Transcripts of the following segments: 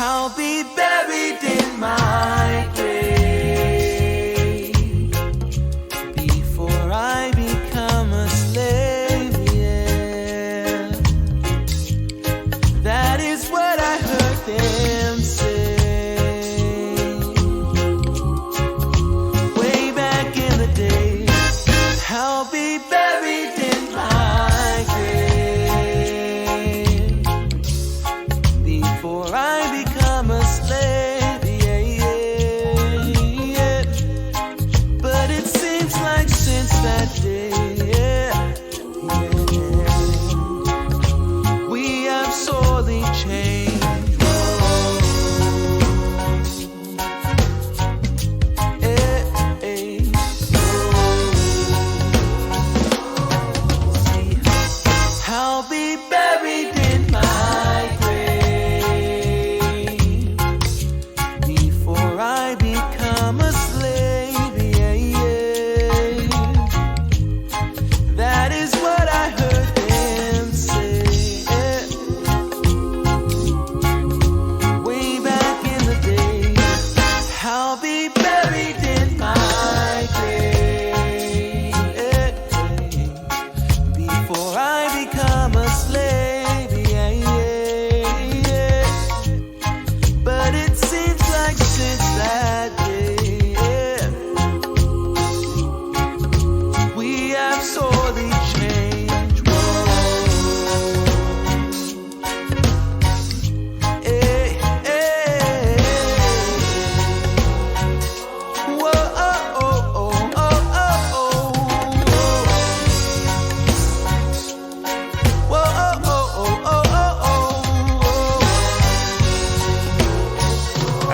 I'll be buried in my grave before I become a slave, yeah. That is what I heard them say way back in the day. I'll be buried in my grave before I become a slave, yeah, yeah. But it seems like since that day, yeah, we have sorely changed. I'll be buried in my grave before I become a slave, yeah, yeah. That is what I heard them say way back in the day. I'll be buried in my grave before I become a slave, yeah, yeah. But it seems like since that day, yeah, we have sorely changed. Whoa. Hey, hey. Whoa, oh, oh, oh, oh, oh, oh. Whoa, oh, oh, oh, oh, oh,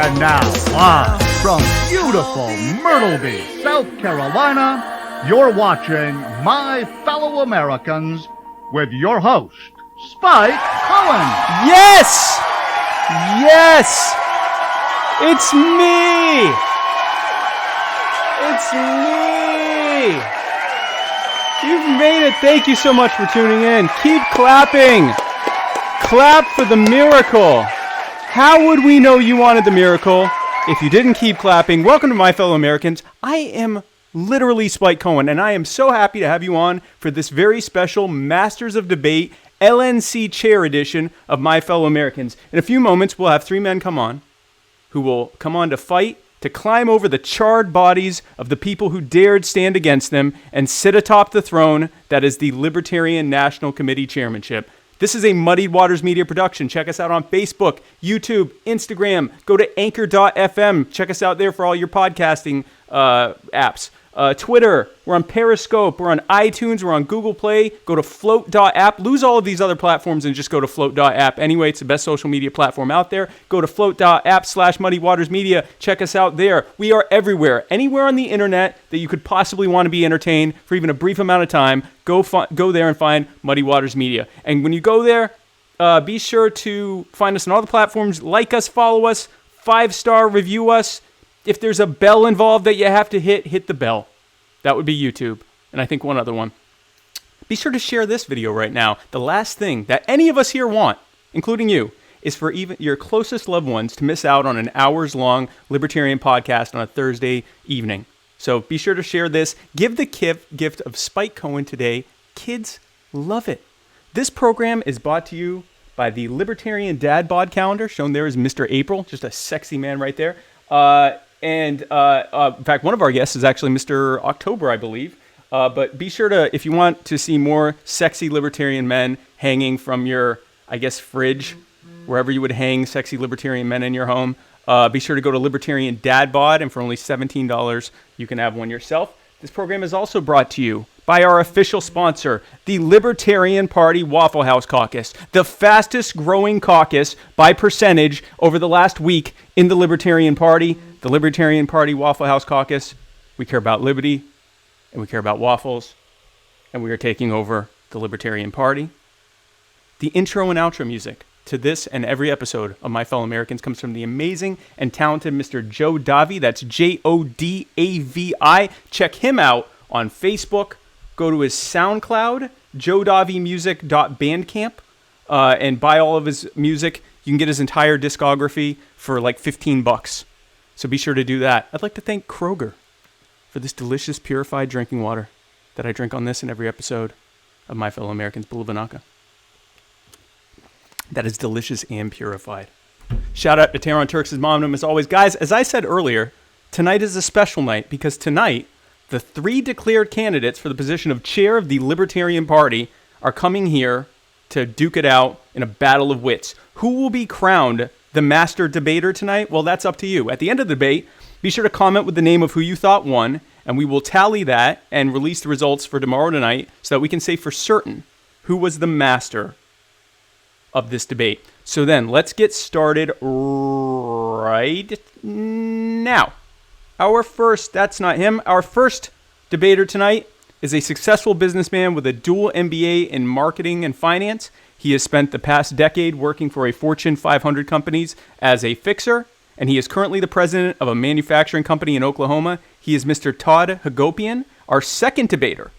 And now, live from beautiful Myrtle Beach, South Carolina, you're watching My Fellow Americans with your host, Spike Cohen. Yes! Yes! It's me! It's me! You've made it. Thank you so much for tuning in. Keep clapping. Clap for the miracle. How would we know you wanted the miracle if you didn't keep clapping? Welcome to My Fellow Americans. I am literally Spike Cohen, and I am so happy to have you on for this very special Masters of Debate LNC Chair edition of My Fellow Americans. In a few moments, we'll have three men come on who will come on to fight, to climb over the charred bodies of the people who dared stand against them and sit atop the throne that is the Libertarian National Committee chairmanship. This is a Muddied Waters Media production. Check us out on Facebook, YouTube, Instagram. Go to anchor.fm. Check us out there for all your podcasting apps. Twitter, we're on Periscope, we're on iTunes, we're on Google Play. Go to float.app. Lose all of these other platforms and just go to float.app. Anyway, it's the best social media platform out there. Go to float.app/muddywatersmedia. Check us out there. We are everywhere. Anywhere on the internet that you could possibly want to be entertained for even a brief amount of time, go there and find Muddy Waters Media. And when you go there, be sure to find us on all the platforms. Like us, follow us, 5-star review us. If there's a bell involved that you have to hit the bell. That would be YouTube. And I think one other one. Be sure to share this video right now. The last thing that any of us here want, including you, is for even your closest loved ones to miss out on an hours-long libertarian podcast on a Thursday evening. So be sure to share this. Give the gift of Spike Cohen today. Kids love it. This program is brought to you by the Libertarian Dad Bod Calendar. Shown there is Mr. April, just a sexy man right there. In fact, one of our guests is actually Mr. October, I believe. But be sure to, if you want to see more sexy libertarian men hanging from your, I guess, fridge, wherever you would hang sexy libertarian men in your home, be sure to go to Libertarian Dad Bod, and for only $17, you can have one yourself. This program is also brought to you by our official sponsor, the Libertarian Party Waffle House Caucus, the fastest growing caucus by percentage over the last week in the Libertarian Party. The Libertarian Party Waffle House Caucus. We care about liberty, and we care about waffles, and we are taking over the Libertarian Party. The intro and outro music to this and every episode of My Fellow Americans comes from the amazing and talented Mr. Joe Davi. That's Jodavi. Check him out on Facebook. Go to his SoundCloud, joedavimusic.bandcamp, and buy all of his music. You can get his entire discography for like $15. So be sure to do that. I'd like to thank Kroger for this delicious purified drinking water that I drink on this and every episode of My Fellow Americans Bulubanaka. That is delicious and purified. Shout out to Tehran Turks' mom, as always. Guys, as I said earlier, tonight is a special night because tonight, the 3 declared candidates for the position of chair of the Libertarian Party are coming here to duke it out in a battle of wits. Who will be crowned the master debater tonight? Well, that's up to you. At the end of the debate, be sure to comment with the name of who you thought won, and we will tally that and release the results for tomorrow night so that we can say for certain who was the master of this debate. So then, let's get started right now. Our first debater tonight is a successful businessman with a dual MBA in marketing and finance. He has spent the past decade working for a Fortune 500 companies as a fixer, and he is currently the president of a manufacturing company in Oklahoma. He is Mr. Todd Hagopian. Our second debater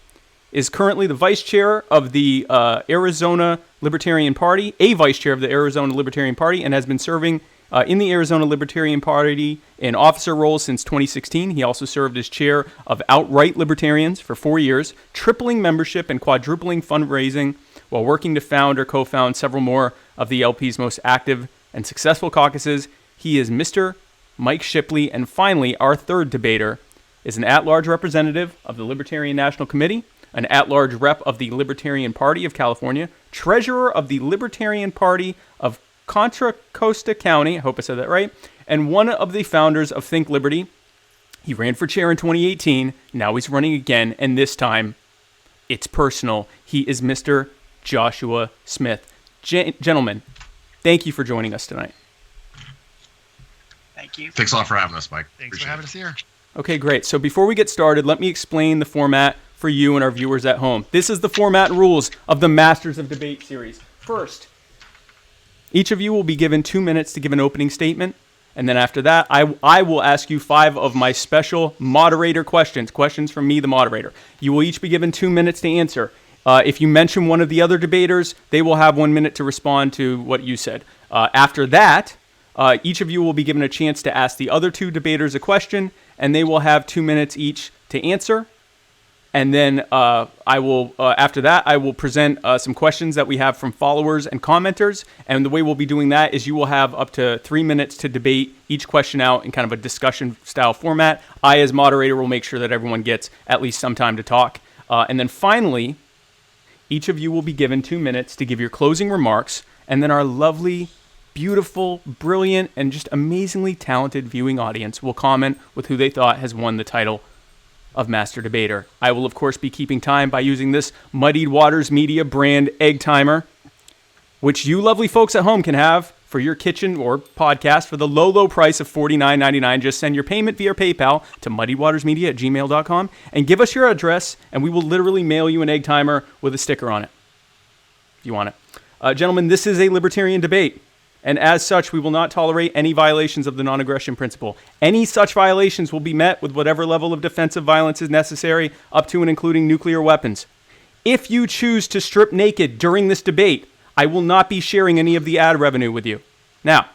is currently the vice chair of the Arizona Libertarian Party, and has been serving in the Arizona Libertarian Party in officer roles since 2016. He also served as chair of Outright Libertarians for 4 years, tripling membership and quadrupling fundraising while working to found or co-found several more of the LP's most active and successful caucuses. He is Mr. Mike Shipley. And finally, our third debater is an at-large representative of the Libertarian National Committee, an at-large rep of the Libertarian Party of California, treasurer of the Libertarian Party of Contra Costa County, I hope I said that right, and one of the founders of Think Liberty. He ran for chair in 2018. Now he's running again, and this time it's personal. He is Mr. Joshua Smith. Gentlemen, thank you for joining us tonight. Thank you. Thanks a lot for having us, Mike. Thanks for having us here. Okay, great. So before we get started, let me explain the format for you and our viewers at home. This is the format and rules of the Masters of Debate series. First, each of you will be given 2 minutes to give an opening statement, and then after that, I will ask you 5 of my special moderator questions from me, the moderator. You will each be given 2 minutes to answer. If you mention one of the other debaters, they will have 1 minute to respond to what you said. After that, each of you will be given a chance to ask the other 2 debaters a question, and they will have 2 minutes each to answer. And then after that, I will present some questions that we have from followers and commenters. And the way we'll be doing that is you will have up to 3 minutes to debate each question out in kind of a discussion-style format. I, as moderator, will make sure that everyone gets at least some time to talk. And then finally, each of you will be given 2 minutes to give your closing remarks. And then our lovely, beautiful, brilliant, and just amazingly talented viewing audience will comment with who they thought has won the title of Master Debater. I will, of course, be keeping time by using this Muddied Waters Media brand egg timer, which you lovely folks at home can have for your kitchen or podcast for the low, low price of $49.99. Just send your payment via PayPal to muddywatersmedia@gmail.com and give us your address, and we will literally mail you an egg timer with a sticker on it, if you want it. Gentlemen, this is a libertarian debate. And as such, we will not tolerate any violations of the non-aggression principle. Any such violations will be met with whatever level of defensive violence is necessary, up to and including nuclear weapons. If you choose to strip naked during this debate, I will not be sharing any of the ad revenue with you. Now,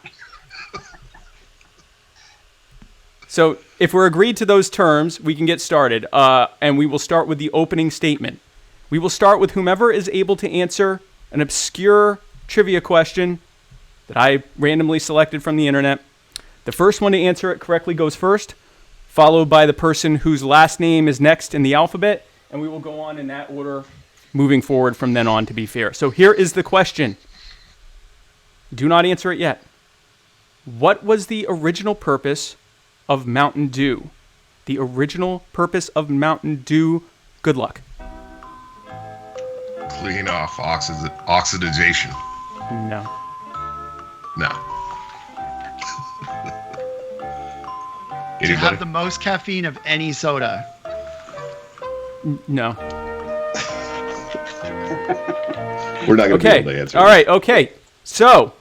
so if we're agreed to those terms, we can get started. And we will start with the opening statement. We will start with whomever is able to answer an obscure trivia question that I randomly selected from the internet. The first one to answer it correctly goes first, followed by the person whose last name is next in the alphabet, and we will go on in that order moving forward from then on, to be fair. So here is the question. Do not answer it yet. What was the original purpose of Mountain Dew? The original purpose of Mountain Dew. Good luck. Clean off oxidation. No. No. To have the most caffeine of any soda. No. We're not going to be able to answer. All right. Okay. So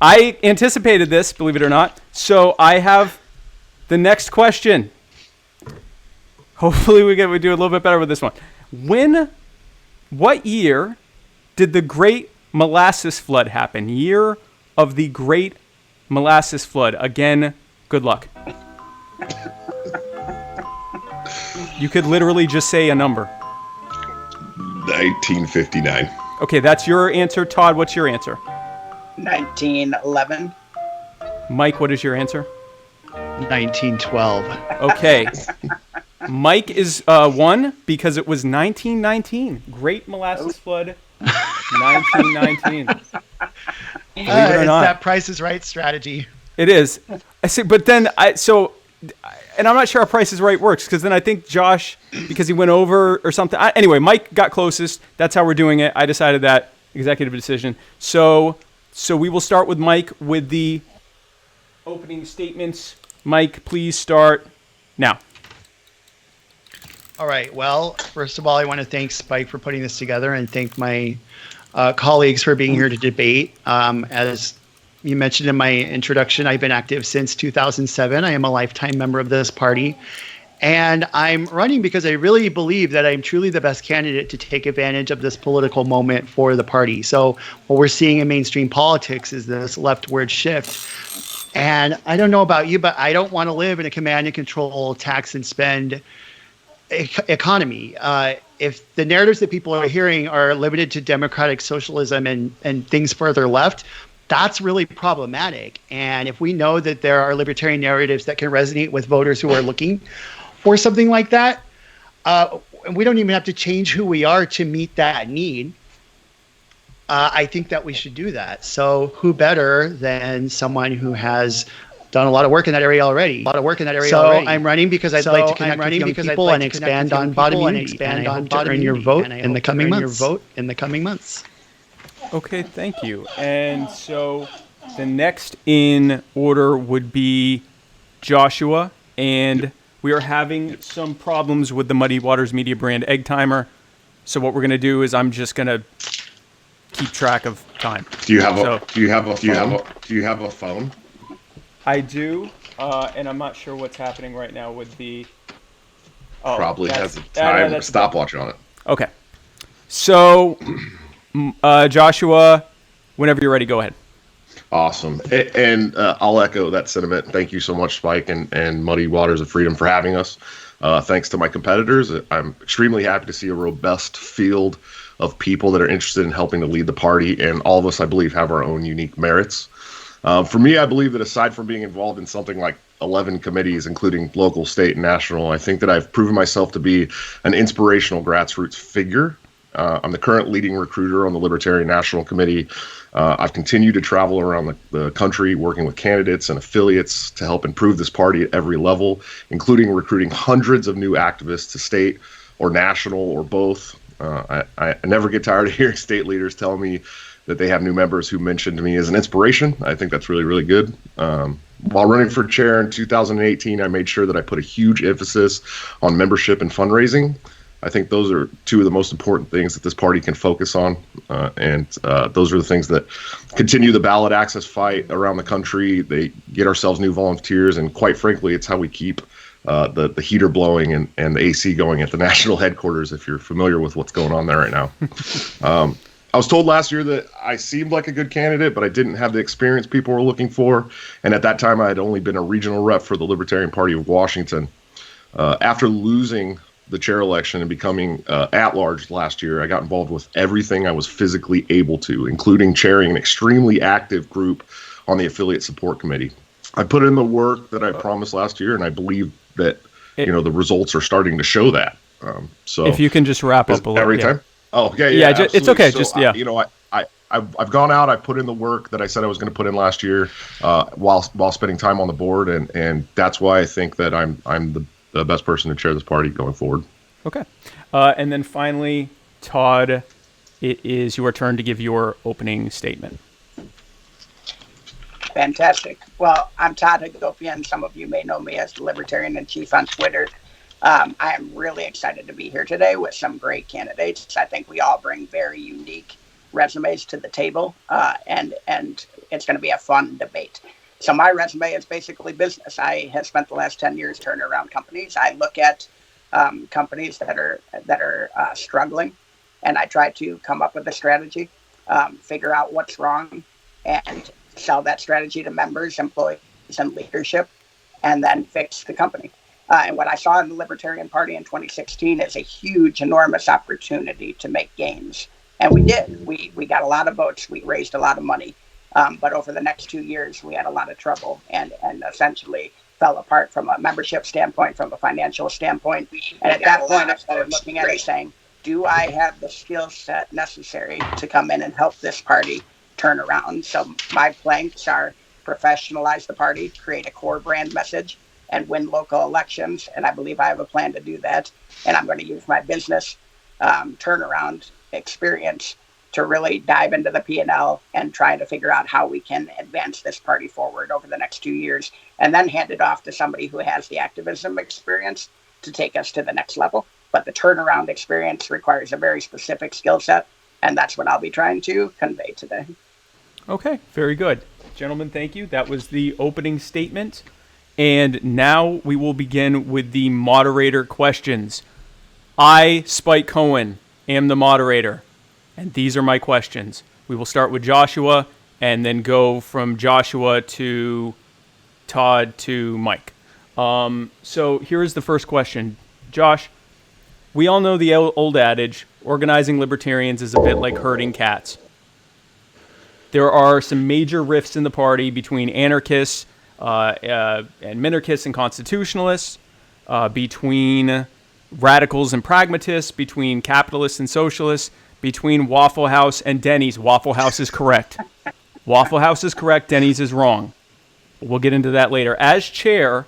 I anticipated this, believe it or not. So I have the next question. Hopefully we do a little bit better with this one. What year did the great molasses flood happen? Year of the Great Molasses Flood. Again, good luck. You could literally just say a number. 1959. Okay, that's your answer. Todd, what's your answer? 1911. Mike, what is your answer? 1912. Okay. Mike is 1 because it was 1919. Great Molasses Flood, 1919. Believe it or It's not. that Price is Right strategy. It is. I see, but then and I'm not sure how Price is Right works, because then I think Josh, because he went over or something. Anyway, Mike got closest. That's how we're doing it. I decided that executive decision. So we will start with Mike with the opening statements. Mike, please start now. All right. Well, first of all, I want to thank Spike for putting this together and thank my colleagues for being here to debate. As you mentioned in my introduction, I've been active since 2007. I am a lifetime member of this party. And I'm running because I really believe that I'm truly the best candidate to take advantage of this political moment for the party. So what we're seeing in mainstream politics is this leftward shift. And I don't know about you, but I don't want to live in a command and control, tax and spend economy. If the narratives that people are hearing are limited to democratic socialism and things further left, that's really problematic. And if we know that there are libertarian narratives that can resonate with voters who are looking for something like that, we don't even have to change who we are to meet that need. I think that we should do that. So who better than someone who has done a lot of work in that area already. I'm running because I'd like to connect with young people and expand on bottom unity. And I hope to earn your vote in the coming months. Okay, thank you. And so the next in order would be Joshua, and we are having some problems with the Muddy Waters Media brand egg timer. So what we're going to do is I'm just going to keep track of time. Do you have a phone? I do, and I'm not sure what's happening right now with the... Oh, Probably has a time stopwatch on it. Okay. So, Joshua, whenever you're ready, go ahead. Awesome. And I'll echo that sentiment. Thank you so much, Spike and Muddy Waters of Freedom for having us. Thanks to my competitors. I'm extremely happy to see a robust field of people that are interested in helping to lead the party, and all of us, I believe, have our own unique merits. For me, I believe that aside from being involved in something like 11 committees, including local, state, and national, I think that I've proven myself to be an inspirational grassroots figure. I'm the current leading recruiter on the Libertarian National Committee. I've continued to travel around the country working with candidates and affiliates to help improve this party at every level, including recruiting hundreds of new activists to state or national or both. I never get tired of hearing state leaders tell me that they have new members who mentioned me as an inspiration. I think that's really, really good. While running for chair in 2018, I made sure that I put a huge emphasis on membership and fundraising. I think those are two of the most important things that this party can focus on. And those are the things that continue the ballot access fight around the country. They get ourselves new volunteers. And quite frankly, it's how we keep the heater blowing and the AC going at the national headquarters, if you're familiar with what's going on there right now. I was told last year that I seemed like a good candidate, but I didn't have the experience people were looking for. And at that time, I had only been a regional rep for the Libertarian Party of Washington. After losing the chair election and becoming at-large last year, I got involved with everything I was physically able to, including chairing an extremely active group on the affiliate support committee. I put in the work that I promised last year, and I believe that the results are starting to show that. So if you can just wrap up a little every time. Oh, okay. Yeah, Yeah, it's okay. So, I've gone out. I put in the work that I said I was going to put in last year, while spending time on the board, and that's why I think that I'm the best person to chair this party going forward. Okay, and then finally, Todd, it is your turn to give your opening statement. Fantastic. Well, I'm Todd HAGOPIAN. Some of you may know me as the Libertarian in Chief on Twitter. I am really excited to be here today with some great candidates. I think we all bring very unique resumes to the table, and it's going to be a fun debate. So my resume is basically business. I have spent the last 10 years turning around companies. I look at companies that are struggling, and I try to come up with a strategy figure out what's wrong, and sell that strategy to members, employees, and leadership, and then fix the company. And what I saw in the Libertarian Party in 2016 is a huge, enormous opportunity to make gains. And we did. We got a lot of votes. We raised a lot of money. But over the next 2 years, we had a lot of trouble and essentially fell apart from a membership standpoint, from a financial standpoint. And at that point, I started looking at it saying, do I have the skill set necessary to come in and help this party turn around? So my planks are professionalize the party, create a core brand message, and win local elections. And I believe I have a plan to do that. And I'm going to use my business turnaround experience to really dive into the P&L and try to figure out how we can advance this party forward over the next 2 years, and then hand it off to somebody who has the activism experience to take us to the next level. But the turnaround experience requires a very specific skill set, and that's what I'll be trying to convey today. Okay, very good. Gentlemen, thank you. That was the opening statement. And now we will begin with the moderator questions. I, Spike Cohen, am the moderator, and these are my questions. We will start with Joshua and then go from Joshua to Todd to Mike. So here's the first question. Josh, we all know the old adage, organizing libertarians is a bit like herding cats. There are some major rifts in the party between anarchists and minarchists and constitutionalists, between radicals and pragmatists, between capitalists and socialists, between Waffle House and Denny's. Waffle House is correct. Waffle House is correct. Denny's is wrong. We'll get into that later. As chair,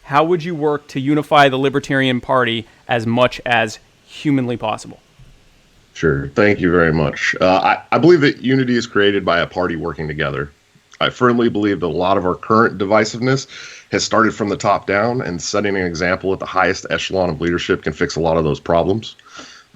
how would you work to unify the Libertarian Party as much as humanly possible? Sure. Thank you very much. I believe that unity is created by a party working together. I firmly believe that a lot of our current divisiveness has started from the top down, and setting an example at the highest echelon of leadership can fix a lot of those problems.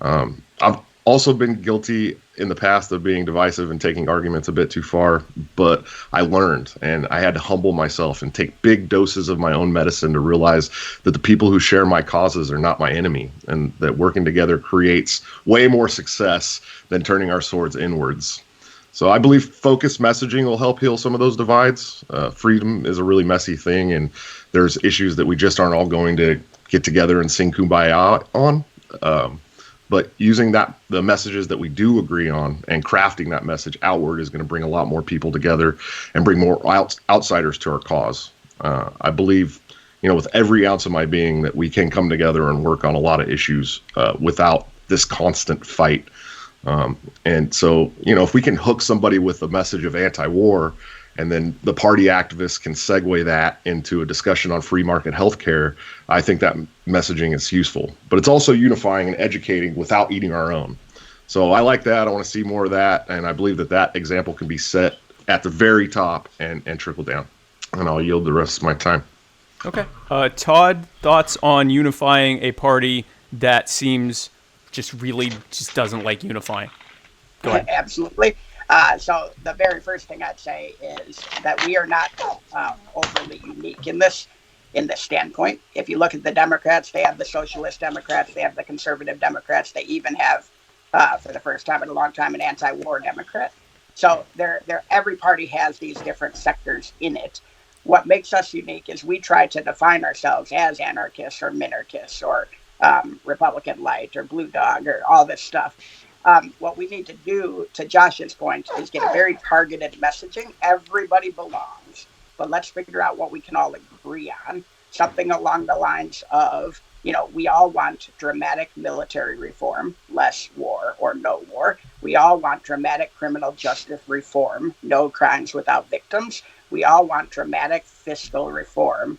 I've also been guilty in the past of being divisive and taking arguments a bit too far, but I learned, and I had to humble myself and take big doses of my own medicine to realize that the people who share my causes are not my enemy, and that working together creates way more success than turning our swords inwards. So I believe focused messaging will help heal some of those divides. Freedom is a really messy thing, and there's issues that we just aren't all going to get together and sing Kumbaya on. But using the messages that we do agree on and crafting that message outward is going to bring a lot more people together and bring more outsiders to our cause. I believe, with every ounce of my being, that we can come together and work on a lot of issues without this constant fight. And so, if we can hook somebody with a message of anti-war, and then the party activists can segue that into a discussion on free market healthcare, I think that messaging is useful. But it's also unifying and educating without eating our own. So I like that. I want to see more of that. And I believe that example can be set at the very top and trickle down. And I'll yield the rest of my time. Okay. Todd, thoughts on unifying a party that seems really doesn't like unifying? Go ahead. Absolutely. So the very first thing I'd say is that we are not overly unique in this standpoint. If you look at the Democrats, they have the socialist Democrats, they have the conservative Democrats, they even have, for the first time in a long time, an anti-war Democrat. So every party has these different sectors in it. What makes us unique is we try to define ourselves as anarchists or minarchists or Republican Light or Blue Dog or all this stuff. What we need to do, to Josh's point, is get a very targeted messaging. Everybody belongs, but let's figure out what we can all agree on. Something along the lines of, we all want dramatic military reform, less war or no war. We all want dramatic criminal justice reform, no crimes without victims. We all want dramatic fiscal reform,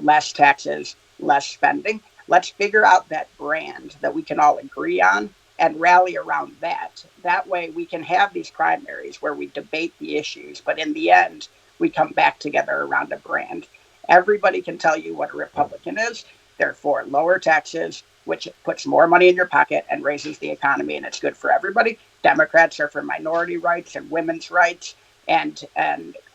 less taxes, less spending. Let's figure out that brand that we can all agree on and rally around that. That way we can have these primaries where we debate the issues, but in the end, we come back together around a brand. Everybody can tell you what a Republican is. They're for lower taxes, which puts more money in your pocket and raises the economy, and it's good for everybody. Democrats are for minority rights and women's rights, and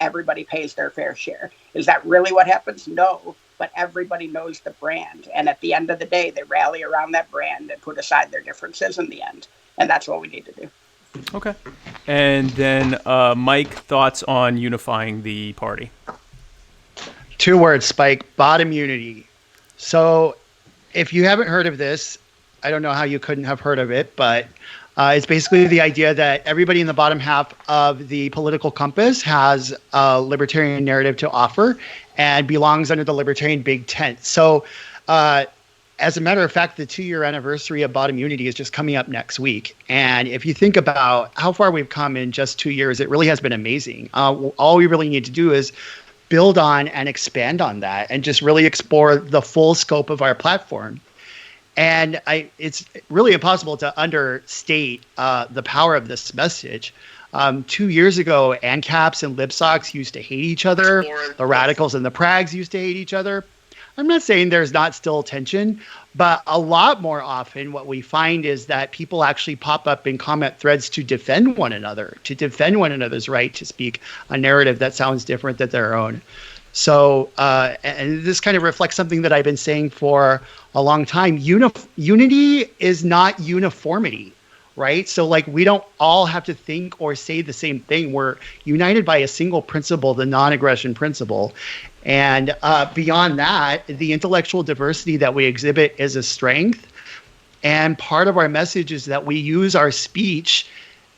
everybody pays their fair share. Is that really what happens? No. But everybody knows the brand. And at the end of the day, they rally around that brand and put aside their differences in the end. And that's what we need to do. Okay. And then, Mike, thoughts on unifying the party? 2 words, Spike: bottom unity. So if you haven't heard of this, I don't know how you couldn't have heard of it, but it's basically the idea that everybody in the bottom half of the political compass has a libertarian narrative to offer and belongs under the libertarian big tent. So as a matter of fact, the 2-year anniversary of Bottom Unity is just coming up next week. And if you think about how far we've come in just 2 years, it really has been amazing. All we really need to do is build on and expand on that and just really explore the full scope of our platform. And it's really impossible to understate the power of this message. 2 years ago, ANCAPs and LibSocs used to hate each other. The radicals and the Prags used to hate each other. I'm not saying there's not still tension, but a lot more often what we find is that people actually pop up in comment threads to defend one another, to defend one another's right to speak a narrative that sounds different than their own. So, and this kind of reflects something that I've been saying for a long time. Unity is not uniformity, right? So like we don't all have to think or say the same thing. We're united by a single principle, the non-aggression principle. And beyond that, the intellectual diversity that we exhibit is a strength. And part of our message is that we use our speech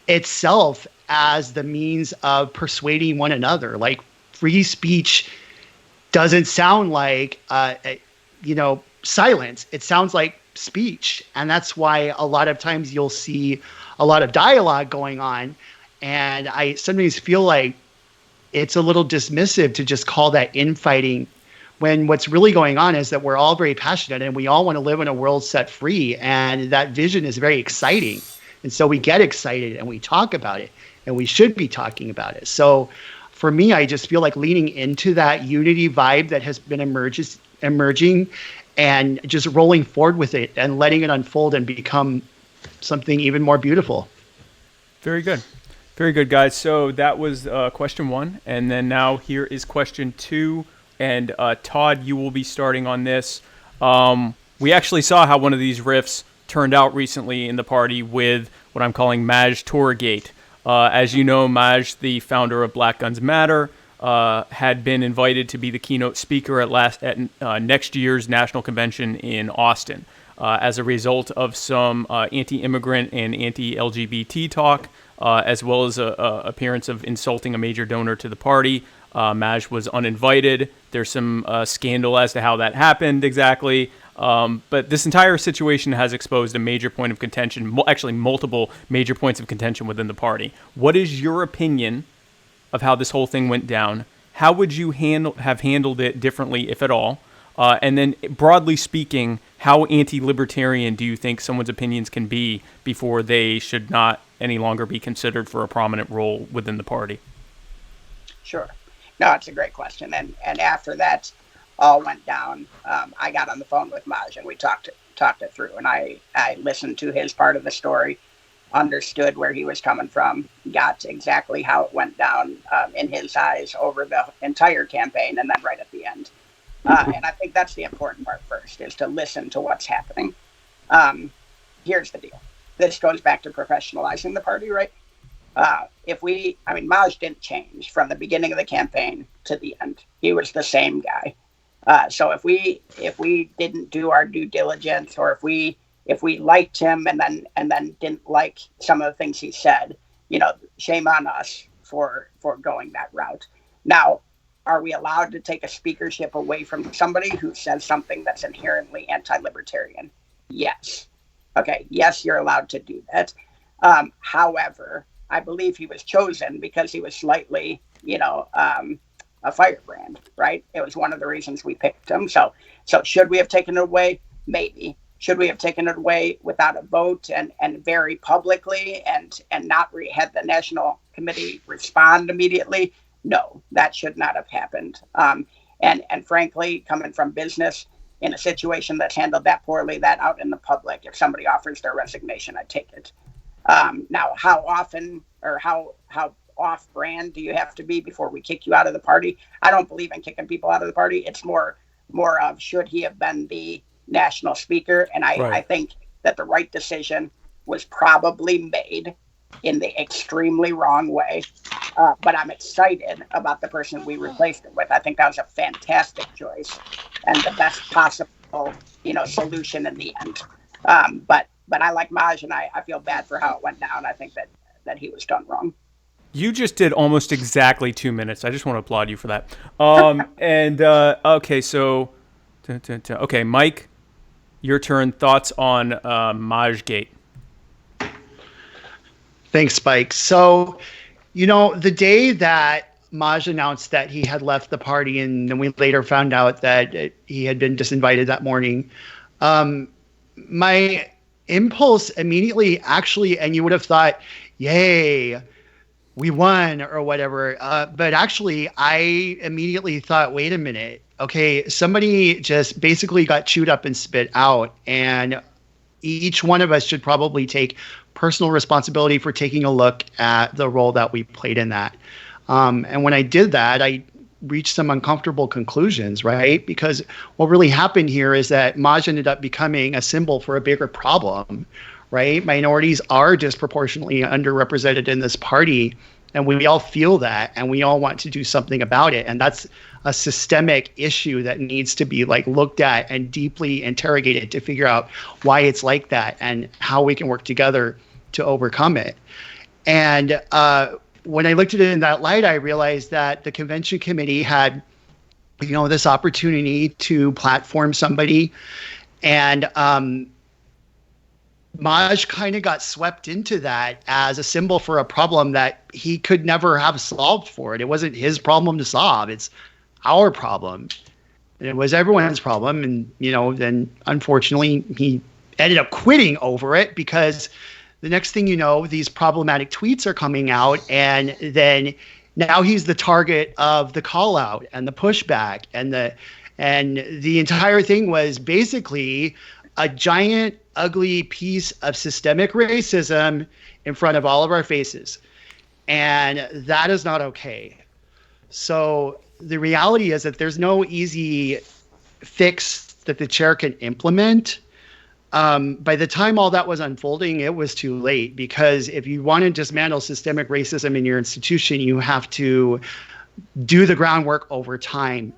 itself as the means of persuading one another. Like free speech doesn't sound like, silence. It sounds like speech. And that's why a lot of times you'll see a lot of dialogue going on. And I sometimes feel like it's a little dismissive to just call that infighting when what's really going on is that we're all very passionate and we all want to live in a world set free. And that vision is very exciting. And so we get excited and we talk about it, and we should be talking about it. So for me, I just feel like leaning into that unity vibe that has been emerging and just rolling forward with it and letting it unfold and become something even more beautiful. Very good. Very good, guys. So that was question 1. And then now here is question 2. And Todd, you will be starting on this. We actually saw how one of these riffs turned out recently in the party with what I'm calling Maj Tourgate. As you know, Maj, the founder of Black Guns Matter, had been invited to be the keynote speaker at next year's national convention in Austin. As a result of some anti-immigrant and anti-LGBT talk, as well as a appearance of insulting a major donor to the party, Maj was uninvited. There's some scandal as to how that happened exactly. But this entire situation has exposed a major point of contention, actually multiple major points of contention within the party. What is your opinion of how this whole thing went down? How would you have handled it differently, if at all? And then, broadly speaking, how anti-libertarian do you think someone's opinions can be before they should not any longer be considered for a prominent role within the party? Sure. No, it's a great question. And after that all went down, I got on the phone with Maj and we talked it through. And I listened to his part of the story, understood where he was coming from, got exactly how it went down in his eyes over the entire campaign and then right at the end. And I think that's the important part first, is to listen to what's happening. Here's the deal. This goes back to professionalizing the party, right? Maj didn't change from the beginning of the campaign to the end. He was the same guy. So if we didn't do our due diligence, or if we liked him and then didn't like some of the things he said, shame on us for going that route. Now, are we allowed to take a speakership away from somebody who says something that's inherently anti-libertarian? Yes. Okay. Yes, you're allowed to do that. However, I believe he was chosen because he was slightly, a firebrand, right? It was one of the reasons we picked him. So should we have taken it away? Maybe. Should we have taken it away without a vote and very publicly and not had the national committee respond immediately? No, that should not have happened. And frankly, coming from business in a situation that's handled that poorly, that out in the public, if somebody offers their resignation, I take it. Now, how often or how off brand do you have to be before we kick you out of the party? I don't believe in kicking people out of the party. It's more of, should he have been the national speaker? And I think that the right decision was probably made in the extremely wrong way. But I'm excited about the person we replaced it with. I think that was a fantastic choice and the best possible, solution in the end. But I like Maj, and I feel bad for how it went down. I think that he was done wrong. You just did almost exactly 2 minutes. I just want to applaud you for that. Okay, so, okay, Mike, your turn. Thoughts on Majgate? Thanks, Spike. So, the day that Maj announced that he had left the party, and then we later found out that he had been disinvited that morning, my impulse immediately actually, and you would have thought, yay, we won or whatever. But actually, I immediately thought, wait a minute. Okay, somebody just basically got chewed up and spit out. And each one of us should probably take personal responsibility for taking a look at the role that we played in that. And when I did that, I reached some uncomfortable conclusions, right? Because what really happened here is that Maj ended up becoming a symbol for a bigger problem, right? Minorities are disproportionately underrepresented in this party, and we all feel that, and we all want to do something about it. And that's a systemic issue that needs to be looked at and deeply interrogated to figure out why it's like that and how we can work together to overcome it. And when I looked at it in that light, I realized that the convention committee had, this opportunity to platform somebody, and Maj kind of got swept into that as a symbol for a problem that he could never have solved for it. It wasn't his problem to solve. It's our problem. And it was everyone's problem. And, then unfortunately he ended up quitting over it, because the next thing you know, these problematic tweets are coming out, and then now he's the target of the call out and the pushback, and the entire thing was basically a giant, ugly piece of systemic racism in front of all of our faces. And that is not okay. So the reality is that there's no easy fix that the chair can implement. By the time all that was unfolding, it was too late, because if you want to dismantle systemic racism in your institution, you have to do the groundwork over time.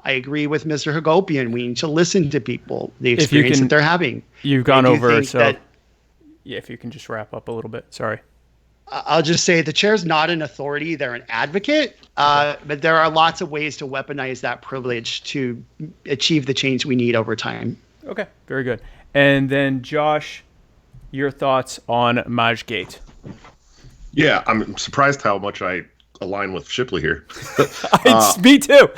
I agree with Mr. Hagopian. We need to listen to people, the experience that they're having. You've gone over, so yeah, if you can just wrap up a little bit. Sorry. I'll just say the chair's not an authority. They're an advocate, but there are lots of ways to weaponize that privilege to achieve the change we need over time. Okay, very good. And then, Josh, your thoughts on Majgate? Yeah, I'm surprised how much I align with Shipley here. Me too.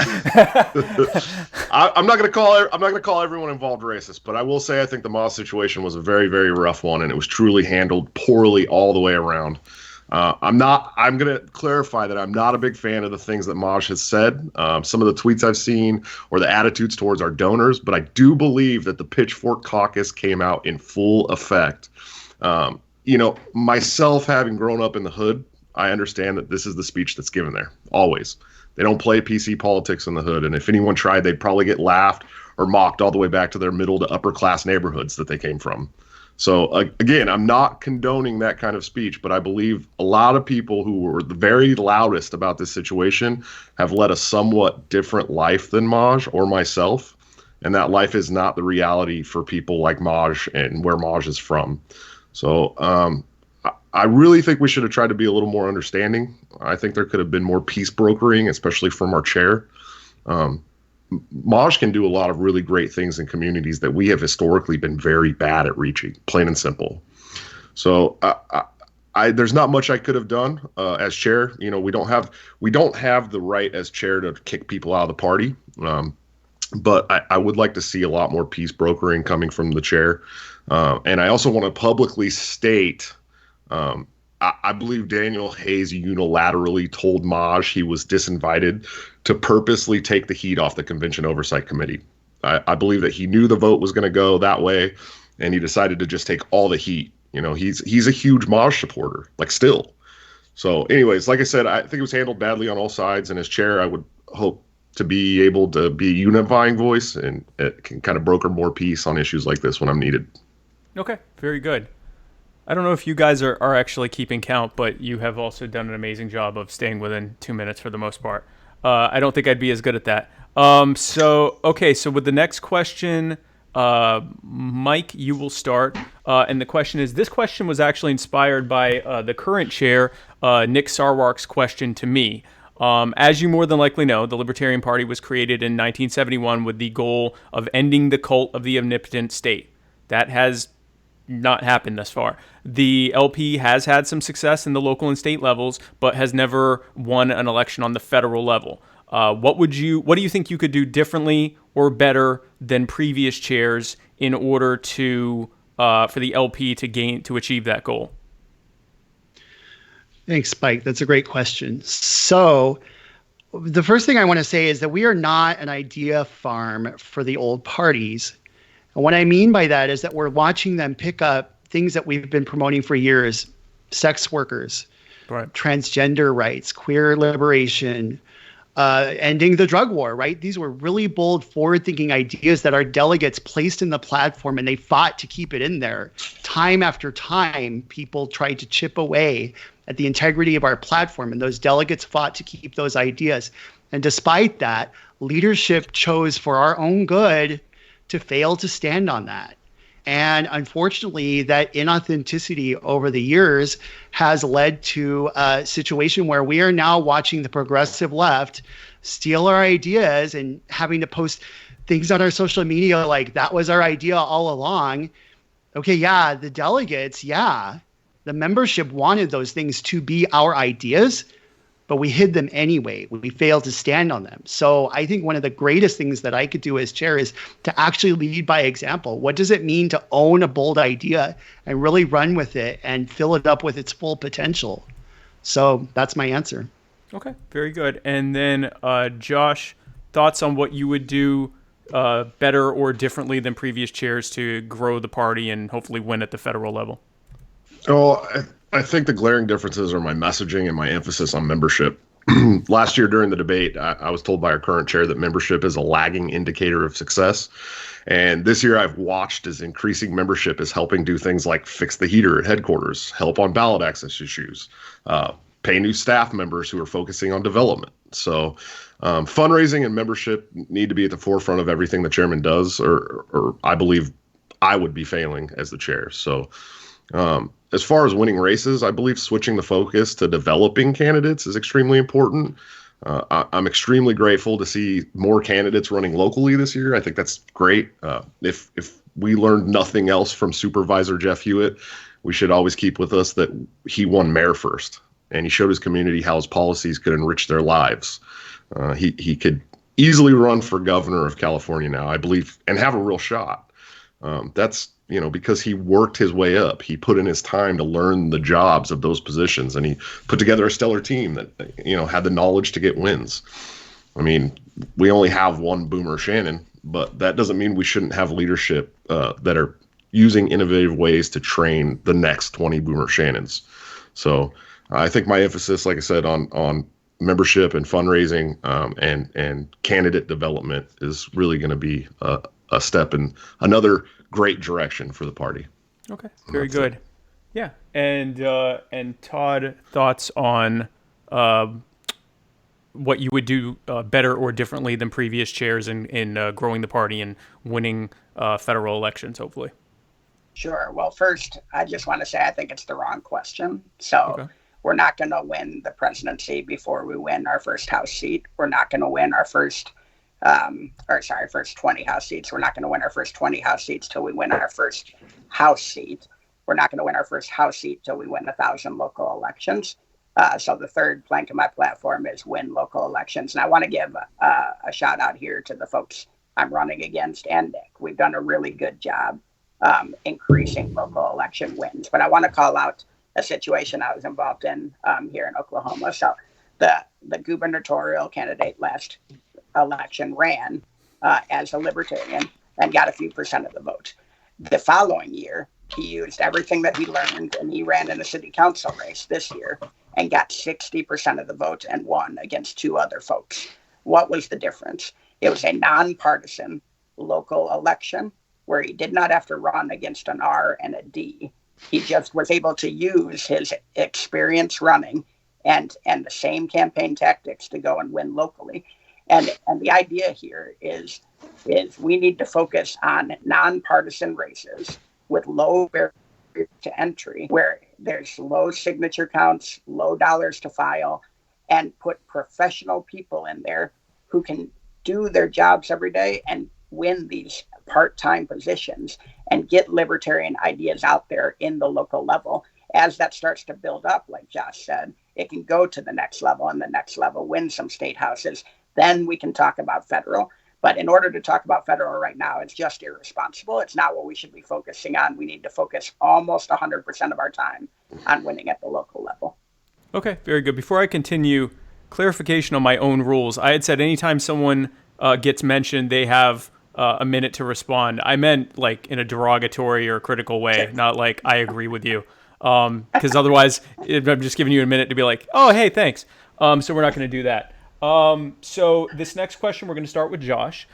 I'm not going to call everyone involved racist, but I will say I think the Moss situation was a very, very rough one, and it was truly handled poorly all the way around. I'm going to clarify that I'm not a big fan of the things that Maj has said, some of the tweets I've seen, or the attitudes towards our donors, but I do believe that the Pitchfork Caucus came out in full effect. Myself, having grown up in the hood, I understand that this is the speech that's given there, always. They don't play PC politics in the hood, and if anyone tried, they'd probably get laughed or mocked all the way back to their middle to upper class neighborhoods that they came from. So again, I'm not condoning that kind of speech, but I believe a lot of people who were the very loudest about this situation have led a somewhat different life than Maj or myself, and that life is not the reality for people like Maj and where Maj is from. So I really think we should have tried to be a little more understanding. I think there could have been more peace brokering, especially from our chair. Maj can do a lot of really great things in communities that we have historically been very bad at reaching, plain and simple. So there's not much I could have done as chair. We don't have the right as chair to kick people out of the party. But I would like to see a lot more peace brokering coming from the chair. And I also want to publicly state, I believe Daniel Hayes unilaterally told Maj he was disinvited to purposely take the heat off the Convention Oversight Committee. I believe that he knew the vote was going to go that way, and he decided to just take all the heat. He's a huge Maj supporter, still. So anyways, like I said, I think it was handled badly on all sides, and as chair, I would hope to be able to be a unifying voice, and it can kind of broker more peace on issues like this when I'm needed. Okay, very good. I don't know if you guys are actually keeping count, but you have also done an amazing job of staying within 2 minutes for the most part. I don't think I'd be as good at that. So with the next question, Mike, you will start. And the question is, this question was actually inspired by the current chair, Nick Sarwark's question to me. As you more than likely know, the Libertarian Party was created in 1971 with the goal of ending the cult of the omnipotent state. That has not happened thus far. The LP has had some success in the local and state levels, but has never won an election on the federal level. What do you think you could do differently or better than previous chairs in order to for the LP to achieve that goal? Thanks, Spike. That's a great question. So the first thing I want to say is that we are not an idea farm for the old parties. And what I mean by that is that we're watching them pick up things that we've been promoting for years: sex workers, right, transgender rights, queer liberation, ending the drug war, right? These were really bold, forward-thinking ideas that our delegates placed in the platform, and they fought to keep it in there. Time after time, people tried to chip away at the integrity of our platform, and those delegates fought to keep those ideas. And despite that, leadership chose for our own good to fail to stand on that. And unfortunately, that inauthenticity over the years has led to a situation where we are now watching the progressive left steal our ideas and having to post things on our social media like that was our idea all along. Okay, yeah, the delegates, yeah, the membership wanted those things to be our ideas, but we hid them anyway. We failed to stand on them. So I think one of the greatest things that I could do as chair is to actually lead by example. What does it mean to own a bold idea and really run with it and fill it up with its full potential? So that's my answer. Okay, very good. And then Josh, thoughts on what you would do better or differently than previous chairs to grow the party and hopefully win at the federal level? Oh, I think the glaring differences are my messaging and my emphasis on membership. Last year during the debate, I was told by our current chair that membership is a lagging indicator of success. And this year I've watched as increasing membership is helping do things like fix the heater at headquarters, help on ballot access issues, pay new staff members who are focusing on development. So fundraising and membership need to be at the forefront of everything the chairman does, or I believe I would be failing as the chair. So as far as winning races, I believe switching the focus to developing candidates is extremely important. I'm extremely grateful to see more candidates running locally this year. I think that's great. If we learned nothing else from Supervisor Jeff Hewitt, we should always keep with us that he won mayor first, and he showed his community how his policies could enrich their lives. He could easily run for governor of California now, I believe, and have a real shot. That's because he worked his way up. He put in his time to learn the jobs of those positions, and he put together a stellar team that, had the knowledge to get wins. I mean, we only have one Boomer Shannon, but that doesn't mean we shouldn't have leadership that are using innovative ways to train the next 20 Boomer Shannons. So I think my emphasis, like I said, on membership and fundraising and candidate development is really going to be a step in another great direction for the party. Okay, very good. Yeah, and Todd, thoughts on what you would do better or differently than previous chairs in growing the party and winning federal elections, hopefully. Sure. Well, first, I just want to say I think it's the wrong question. So we're not going to win the presidency before we win our first House seat. We're not going to win our first 20 House seats. We're not going to win our first 20 House seats till we win our first House seat. We're not going to win our first House seat till we win 1,000 local elections. So the third plank of my platform is win local elections. And I want to give a shout out here to the folks I'm running against and Nick. We've done a really good job increasing local election wins. But I want to call out a situation I was involved in here in Oklahoma. So the gubernatorial candidate last election ran as a libertarian and got a few percent of the vote. The following year, he used everything that he learned and he ran in a city council race this year and got 60% of the vote and won against two other folks. What was the difference? It was a nonpartisan local election where he did not have to run against an R and a D. He just was able to use his experience running and the same campaign tactics to go and win locally. And the idea here is we need to focus on nonpartisan races with low barriers to entry, where there's low signature counts, low dollars to file, and put professional people in there who can do their jobs every day and win these part-time positions and get libertarian ideas out there in the local level. As that starts to build up, like Josh said, it can go to the next level, and the next level win some state houses. Then we can talk about federal. But in order to talk about federal right now, it's just irresponsible. It's not what we should be focusing on. We need to focus almost 100% of our time on winning at the local level. Okay, very good. Before I continue, clarification on my own rules. I had said anytime someone gets mentioned, they have a minute to respond. I meant like in a derogatory or critical way, not like I agree with you. Because otherwise, I'm just giving you a minute to be like, oh, hey, thanks. So we're not going to do that. So this next question, we're going to start with Josh.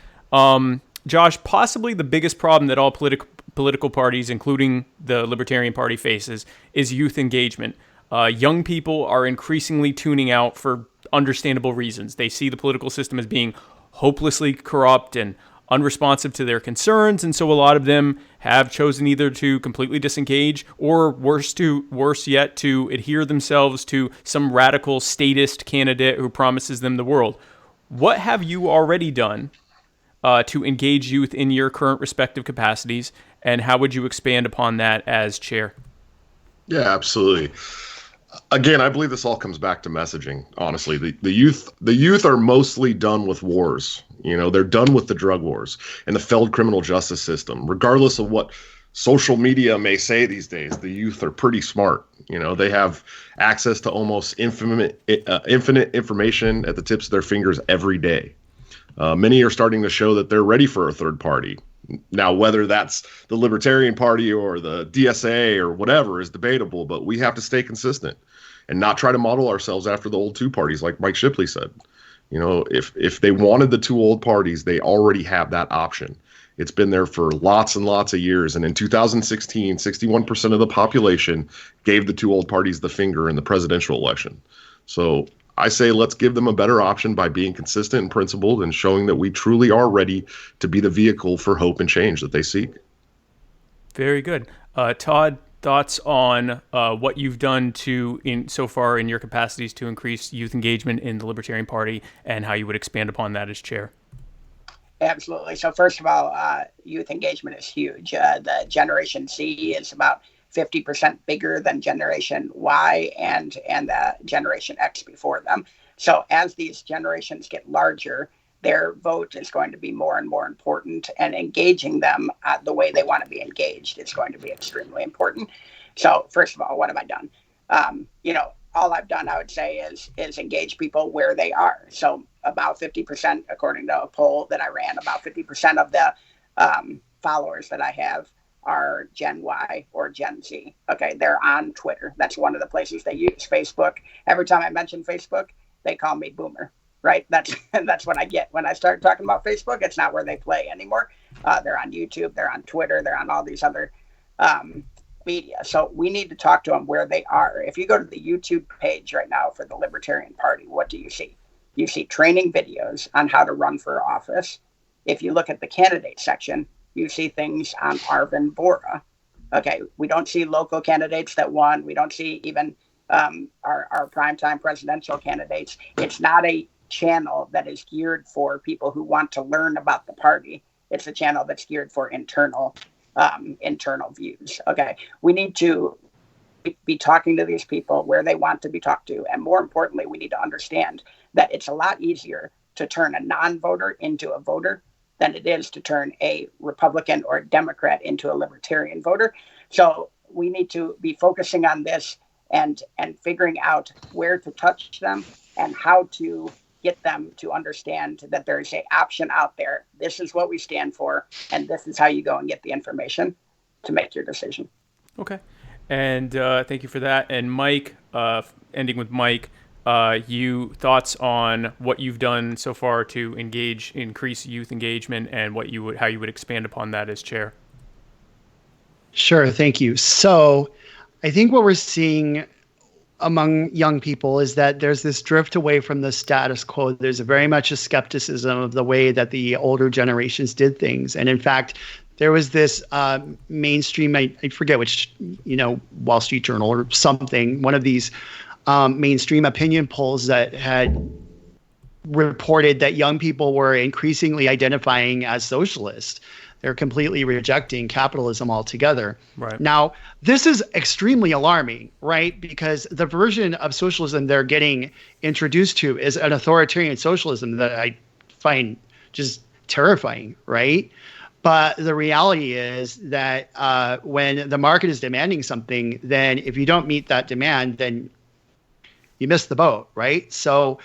Josh, possibly the biggest problem that all political parties, including the Libertarian Party, faces is youth engagement. Young people are increasingly tuning out for understandable reasons. They see the political system as being hopelessly corrupt and unresponsive to their concerns, and so a lot of them have chosen either to completely disengage or worse yet, to adhere themselves to some radical statist candidate who promises them the world. What have you already done to engage youth in your current respective capacities, and how would you expand upon that as chair? Yeah, absolutely. Again, I believe this all comes back to messaging. Honestly, the youth are mostly done with wars. You know, they're done with the drug wars and the failed criminal justice system. Regardless of what social media may say these days, the youth are pretty smart. You know, they have access to almost infinite information at the tips of their fingers every day. Many are starting to show that they're ready for a third party. Now, whether that's the Libertarian Party or the DSA or whatever is debatable, but we have to stay consistent and not try to model ourselves after the old two parties, like Mike Shipley said. You know, if they wanted the two old parties, they already have that option. It's been there for lots and lots of years. And in 2016, 61% of the population gave the two old parties the finger in the presidential election. So I say let's give them a better option by being consistent and principled and showing that we truly are ready to be the vehicle for hope and change that they seek. Very good. Todd, thoughts on what you've done so far in your capacities to increase youth engagement in the Libertarian Party, and how you would expand upon that as chair? Absolutely. So first of all, youth engagement is huge. The Generation Z is about 50% bigger than Generation Y and Generation X before them. So as these generations get larger, their vote is going to be more and more important, and engaging them the way they want to be engaged is going to be extremely important. So first of all, what have I done? All I've done, I would say, is engage people where they are. So about 50%, according to a poll that I ran, about 50% of the followers that I have are Gen Y or Gen Z. Okay, they're on Twitter. That's one of the places they use. Facebook. Every time I mention Facebook, they call me boomer, right? That's what I get when I start talking about Facebook. It's not where they play anymore. They're on YouTube, they're on Twitter, they're on all these other media. So we need to talk to them where they are. If you go to the YouTube page right now for the Libertarian Party, what do you see? You see training videos on how to run for office. If you look at the candidate section, you see things on Arvin Bora. Okay, we don't see local candidates that won. We don't see even our primetime presidential candidates. It's not a channel that is geared for people who want to learn about the party. It's a channel that's geared for internal views. Okay, we need to be talking to these people where they want to be talked to. And more importantly, we need to understand that it's a lot easier to turn a non-voter into a voter than it is to turn a Republican or a Democrat into a Libertarian voter. So we need to be focusing on this and figuring out where to touch them and how to get them to understand that there is an option out there. This is what we stand for, and this is how you go and get the information to make your decision. Okay. And thank you for that. And Mike, ending with Mike, you thoughts on what you've done so far to increase youth engagement, and how you would expand upon that as chair? Sure, thank you. So I think what we're seeing among young people is that there's this drift away from the status quo. There's very much a skepticism of the way that the older generations did things. And in fact, there was this mainstream, I forget which, Wall Street Journal or something, one of these mainstream opinion polls that had reported that young people were increasingly identifying as socialist. They're completely rejecting capitalism altogether. Right. Now, this is extremely alarming, right? Because the version of socialism they're getting introduced to is an authoritarian socialism that I find just terrifying, right? But the reality is that when the market is demanding something, then if you don't meet that demand, then you miss the boat, right? So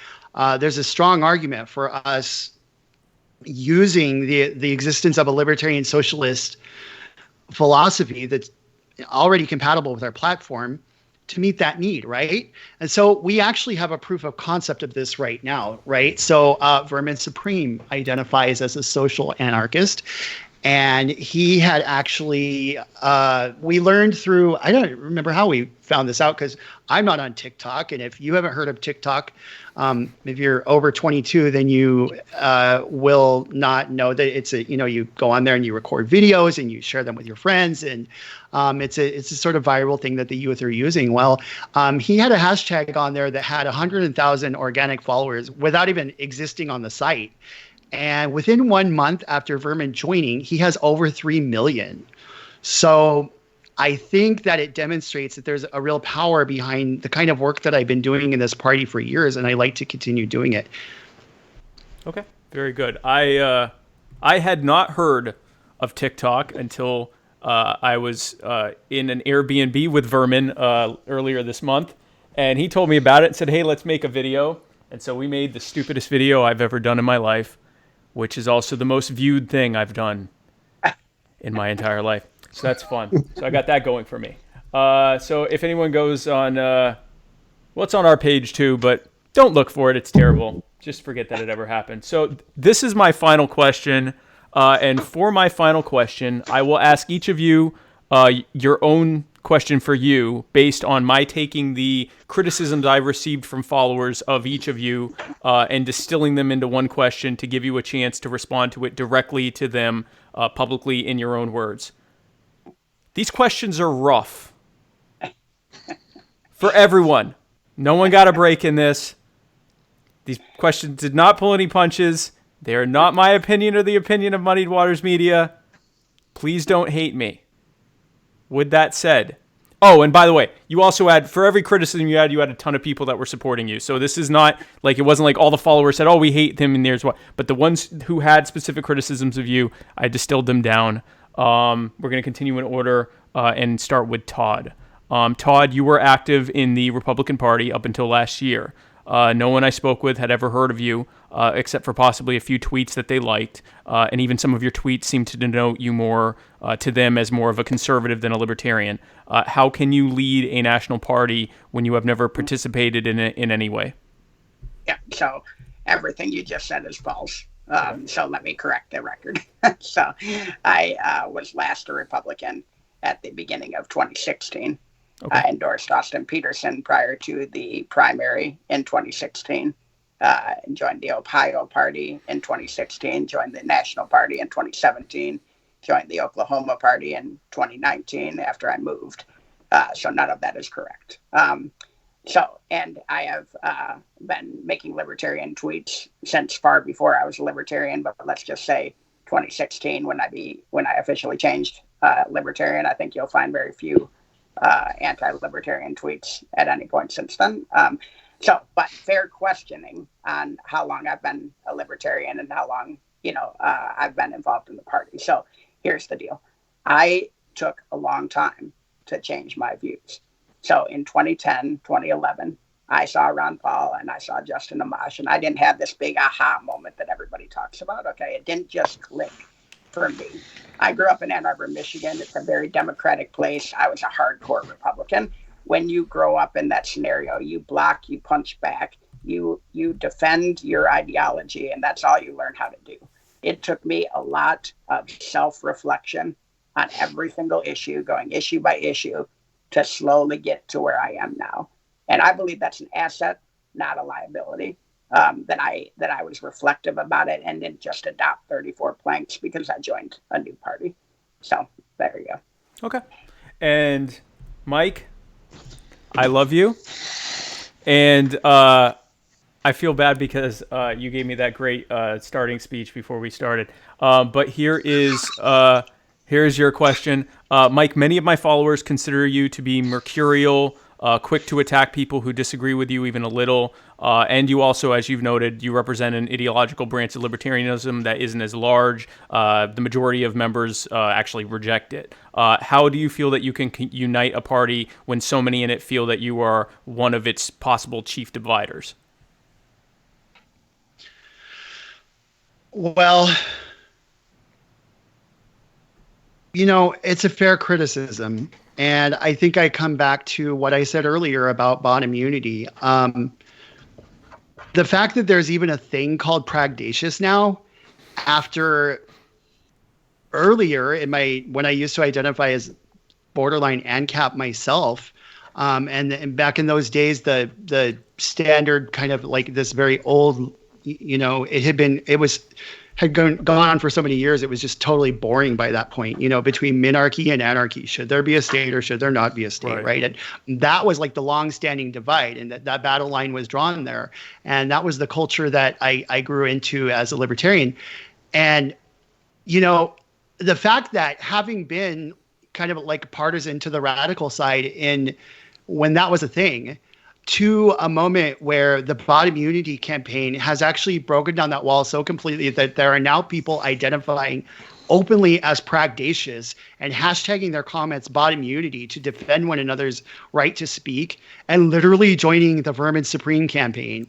there's a strong argument for us using the existence of a libertarian socialist philosophy that's already compatible with our platform to meet that need, right? And so we actually have a proof of concept of this right now, right? So Vermin Supreme identifies as a social anarchist. And he had actually, we learned through, I don't remember how we found this out because I'm not on TikTok. And if you haven't heard of TikTok, if you're over 22, then you will not know that it's you go on there and you record videos and you share them with your friends. And it's a sort of viral thing that the youth are using. Well, he had a hashtag on there that had 100,000 organic followers without even existing on the site. And within 1 month after Vermin joining, he has over 3 million. So I think that it demonstrates that there's a real power behind the kind of work that I've been doing in this party for years, and I like to continue doing it. Okay, very good. I had not heard of TikTok until I was in an Airbnb with Vermin earlier this month, and he told me about it and said, hey, let's make a video. And so we made the stupidest video I've ever done in my life, which is also the most viewed thing I've done in my entire life. So that's fun. So I got that going for me. So if anyone goes on, it's on our page too, but don't look for it. It's terrible. Just forget that it ever happened. So this is my final question. And for my final question, I will ask each of you your own question for you based on my taking the criticisms I've received from followers of each of you and distilling them into one question to give you a chance to respond to it directly to them publicly in your own words. These questions are rough for everyone. No one got a break in this. These questions did not pull any punches. They are not my opinion or the opinion of Muddied Waters Media. Please don't hate me. With that said, oh, and by the way, you also had, for every criticism you had a ton of people that were supporting you. So this is not like, it wasn't like all the followers said, oh, we hate him and there's what. But the ones who had specific criticisms of you, I distilled them down. We're going to continue in order and start with Todd. Todd, you were active in the Republican Party up until last year. No one I spoke with had ever heard of you, except for possibly a few tweets that they liked. And even some of your tweets seemed to denote you more to them as more of a conservative than a libertarian. How can you lead a national party when you have never participated in it in any way? Yeah, so everything you just said is false. So let me correct the record. So I was last a Republican at the beginning of 2016. Okay. I endorsed Austin Peterson prior to the primary in 2016. Joined the Ohio Party in 2016. Joined the National Party in 2017. Joined the Oklahoma Party in 2019 after I moved. So none of that is correct. And I have been making libertarian tweets since far before I was a libertarian. But let's just say 2016, when I officially changed libertarian, I think you'll find very few anti-libertarian tweets at any point since then. But fair questioning on how long I've been a libertarian and how long, I've been involved in the party. So here's the deal. I took a long time to change my views. So in 2010, 2011, I saw Ron Paul and I saw Justin Amash, and I didn't have this big aha moment that everybody talks about. Okay. It didn't just click for me. I grew up in Ann Arbor, Michigan. It's a very democratic place. I was a hardcore Republican. When you grow up in that scenario, you block, you punch back, you defend your ideology, and that's all you learn how to do. It took me a lot of self-reflection on every single issue, going issue by issue to slowly get to where I am now. And I believe that's an asset, not a liability. That I was reflective about it and didn't just adopt 34 planks because I joined a new party. So there you go. Okay. And Mike, I love you. And I feel bad because you gave me that great starting speech before we started. But here's your question. Mike, many of my followers consider you to be mercurial, quick to attack people who disagree with you even a little. And you also, as you've noted, you represent an ideological branch of libertarianism that isn't as large. The majority of members actually reject it. How do you feel that you can unite a party when so many in it feel that you are one of its possible chief dividers? Well, you know, it's a fair criticism. And I think I come back to what I said earlier about bottom unity. The fact that there's even a thing called pragdatious now, after earlier when I used to identify as borderline ANCAP myself, and back in those days, the standard kind of like this very old, you know, had gone on for so many years, it was just totally boring by that point, you know, between minarchy and anarchy. Should there be a state or should there not be a state, right? And that was like the long-standing divide, and that battle line was drawn there. And that was the culture that I grew into as a libertarian. And, you know, the fact that having been kind of like partisan to the radical side when that was a thing, to a moment where the bottom unity campaign has actually broken down that wall so completely that there are now people identifying openly as pragdatious and hashtagging their comments bottom unity to defend one another's right to speak and literally joining the Vermin Supreme campaign.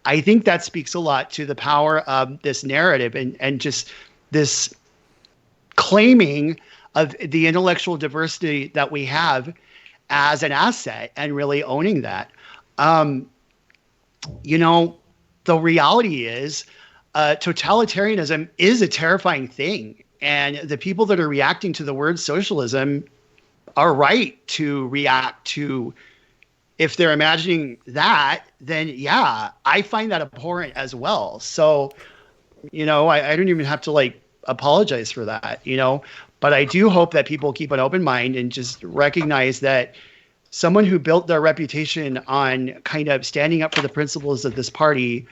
I think that speaks a lot to the power of this narrative and just this claiming of the intellectual diversity that we have as an asset and really owning that. You know, the reality is totalitarianism is a terrifying thing. And the people that are reacting to the word socialism are right to react to, if they're imagining that, then yeah, I find that abhorrent as well. So, you know, I don't even have to like apologize for that, you know, but I do hope that people keep an open mind and just recognize that someone who built their reputation on kind of standing up for the principles of this party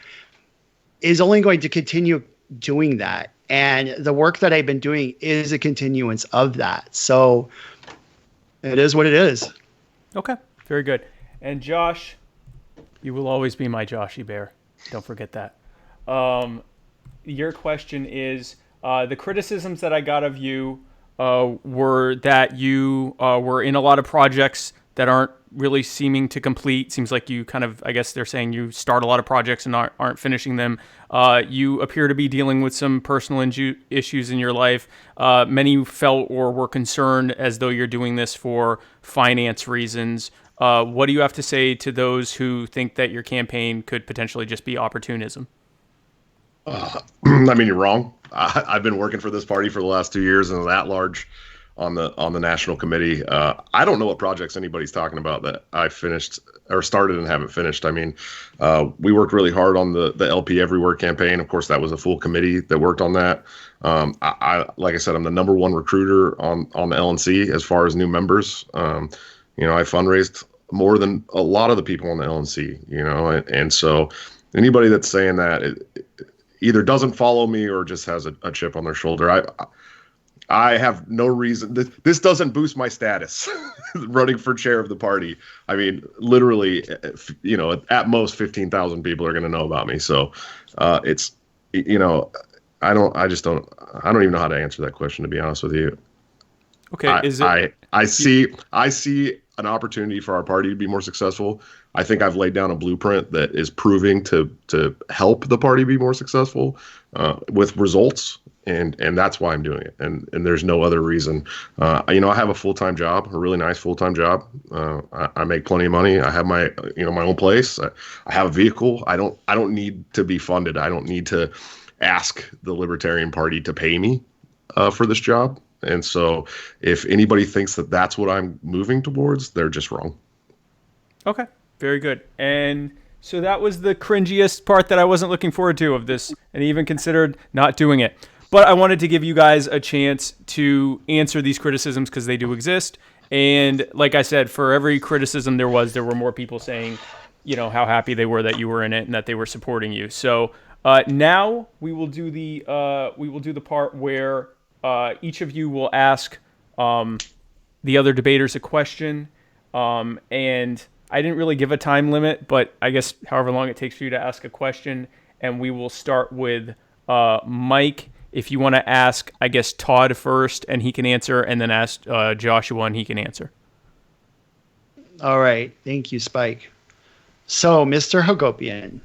is only going to continue doing that. And the work that I've been doing is a continuance of that. So it is what it is. Okay, very good. And Josh, you will always be my Joshy Bear. Don't forget that. Your question is, the criticisms that I got of you were that you were in a lot of projects that aren't really seeming to complete. Seems like you kind of, I guess they're saying you start a lot of projects and aren't finishing them. You appear to be dealing with some personal issues in your life. Many felt or were concerned as though you're doing this for finance reasons. What do you have to say to those who think that your campaign could potentially just be opportunism? I mean, you're wrong. I've been working for this party for the last 2 years and at large on the national committee. I don't know what projects anybody's talking about that I finished or started and haven't finished. I mean, we worked really hard on the LP Everywhere campaign. Of course, that was a full committee that worked on that. Like I said, I'm the number one recruiter on the LNC as far as new members. You know, I fundraised more than a lot of the people on the LNC, you know, and so anybody that's saying that it either doesn't follow me or just has a chip on their shoulder. I have no reason. This doesn't boost my status running for chair of the party. I mean, literally, you know, at most 15,000 people are going to know about me. So it's, you know, I don't even know how to answer that question, to be honest with you. Okay. I see an opportunity for our party to be more successful. I think I've laid down a blueprint that is proving to help the party be more successful with results. And that's why I'm doing it. And there's no other reason. You know, I have a full-time job, a really nice full-time job. I make plenty of money. I have my own place. I have a vehicle. I don't need to be funded. I don't need to ask the Libertarian Party to pay me for this job. And so if anybody thinks that that's what I'm moving towards, they're just wrong. Okay, very good. And so that was the cringiest part that I wasn't looking forward to of this, and even considered not doing it. But I wanted to give you guys a chance to answer these criticisms because they do exist. And like I said, for every criticism there were more people saying, how happy they were that you were in it and that they were supporting you. So now we will do the part where each of you will ask the other debaters a question, and I didn't really give a time limit, but I guess however long it takes for you to ask a question, and we will start with Mike. If you want to ask, I guess, Todd first, and he can answer, and then ask Joshua, and he can answer. All right. Thank you, Spike. So, Mr. Hagopian,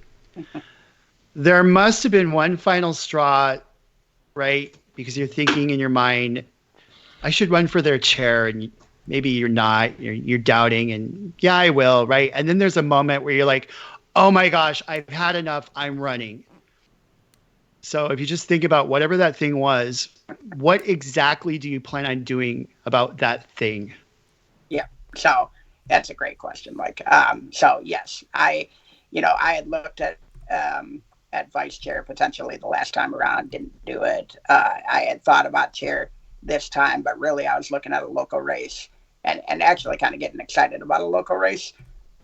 there must have been one final straw, right? Because you're thinking in your mind, I should run for their chair, and maybe you're not. You're doubting, and yeah, I will, right? And then there's a moment where you're like, oh my gosh, I've had enough. I'm running. So if you just think about whatever that thing was, what exactly do you plan on doing about that thing? Yeah. So that's a great question, Mike. So yes, I had looked at vice chair potentially the last time around, didn't do it. I had thought about chair this time, but really I was looking at a local race and actually kind of getting excited about a local race.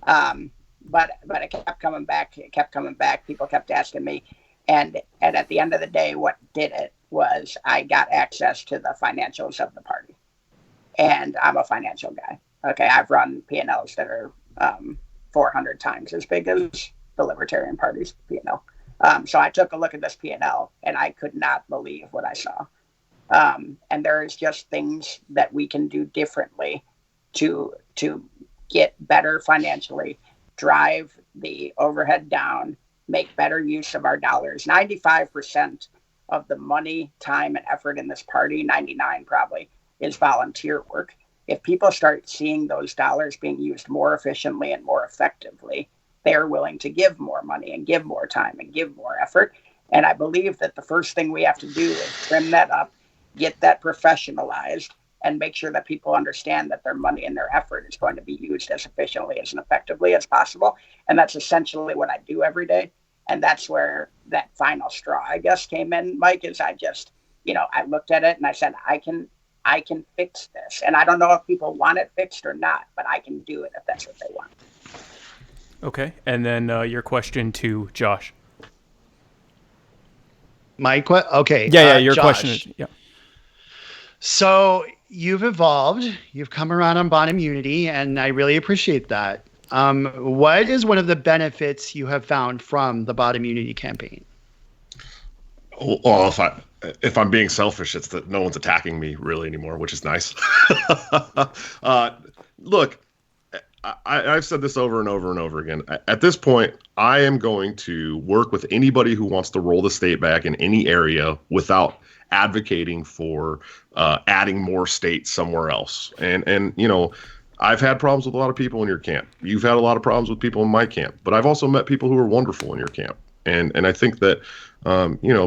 But it kept coming back. People kept asking me. And at the end of the day, what did it was I got access to the financials of the party. And I'm a financial guy. Okay, I've run P&Ls that are 400 times as big as the Libertarian Party's P&L. So I took a look at this P&L, and I could not believe what I saw. And there's just things that we can do differently to get better financially, drive the overhead down, make better use of our dollars. 95% of the money, time, and effort in this party, 99 probably, is volunteer work. If people start seeing those dollars being used more efficiently and more effectively, they're willing to give more money and give more time and give more effort. And I believe that the first thing we have to do is trim that up, get that professionalized, and make sure that people understand that their money and their effort is going to be used as efficiently and effectively as possible. And that's essentially what I do every day. And that's where that final straw, I guess, came in, Mike, is I just, I looked at it and I said, I can fix this. And I don't know if people want it fixed or not, but I can do it if that's what they want. Okay. And then your question to Josh. Okay. Yeah, your Josh. question is, yeah. So you've evolved, you've come around on bond immunity, and I really appreciate that. What is one of the benefits you have found from the bond immunity campaign? Well, if I'm being selfish, it's that no one's attacking me really anymore, which is nice. Look, I've said this over and over and over again. At this point, I am going to work with anybody who wants to roll the state back in any area without advocating for adding more states somewhere else. And I've had problems with a lot of people in your camp. You've had a lot of problems with people in my camp, but I've also met people who are wonderful in your camp. And I think that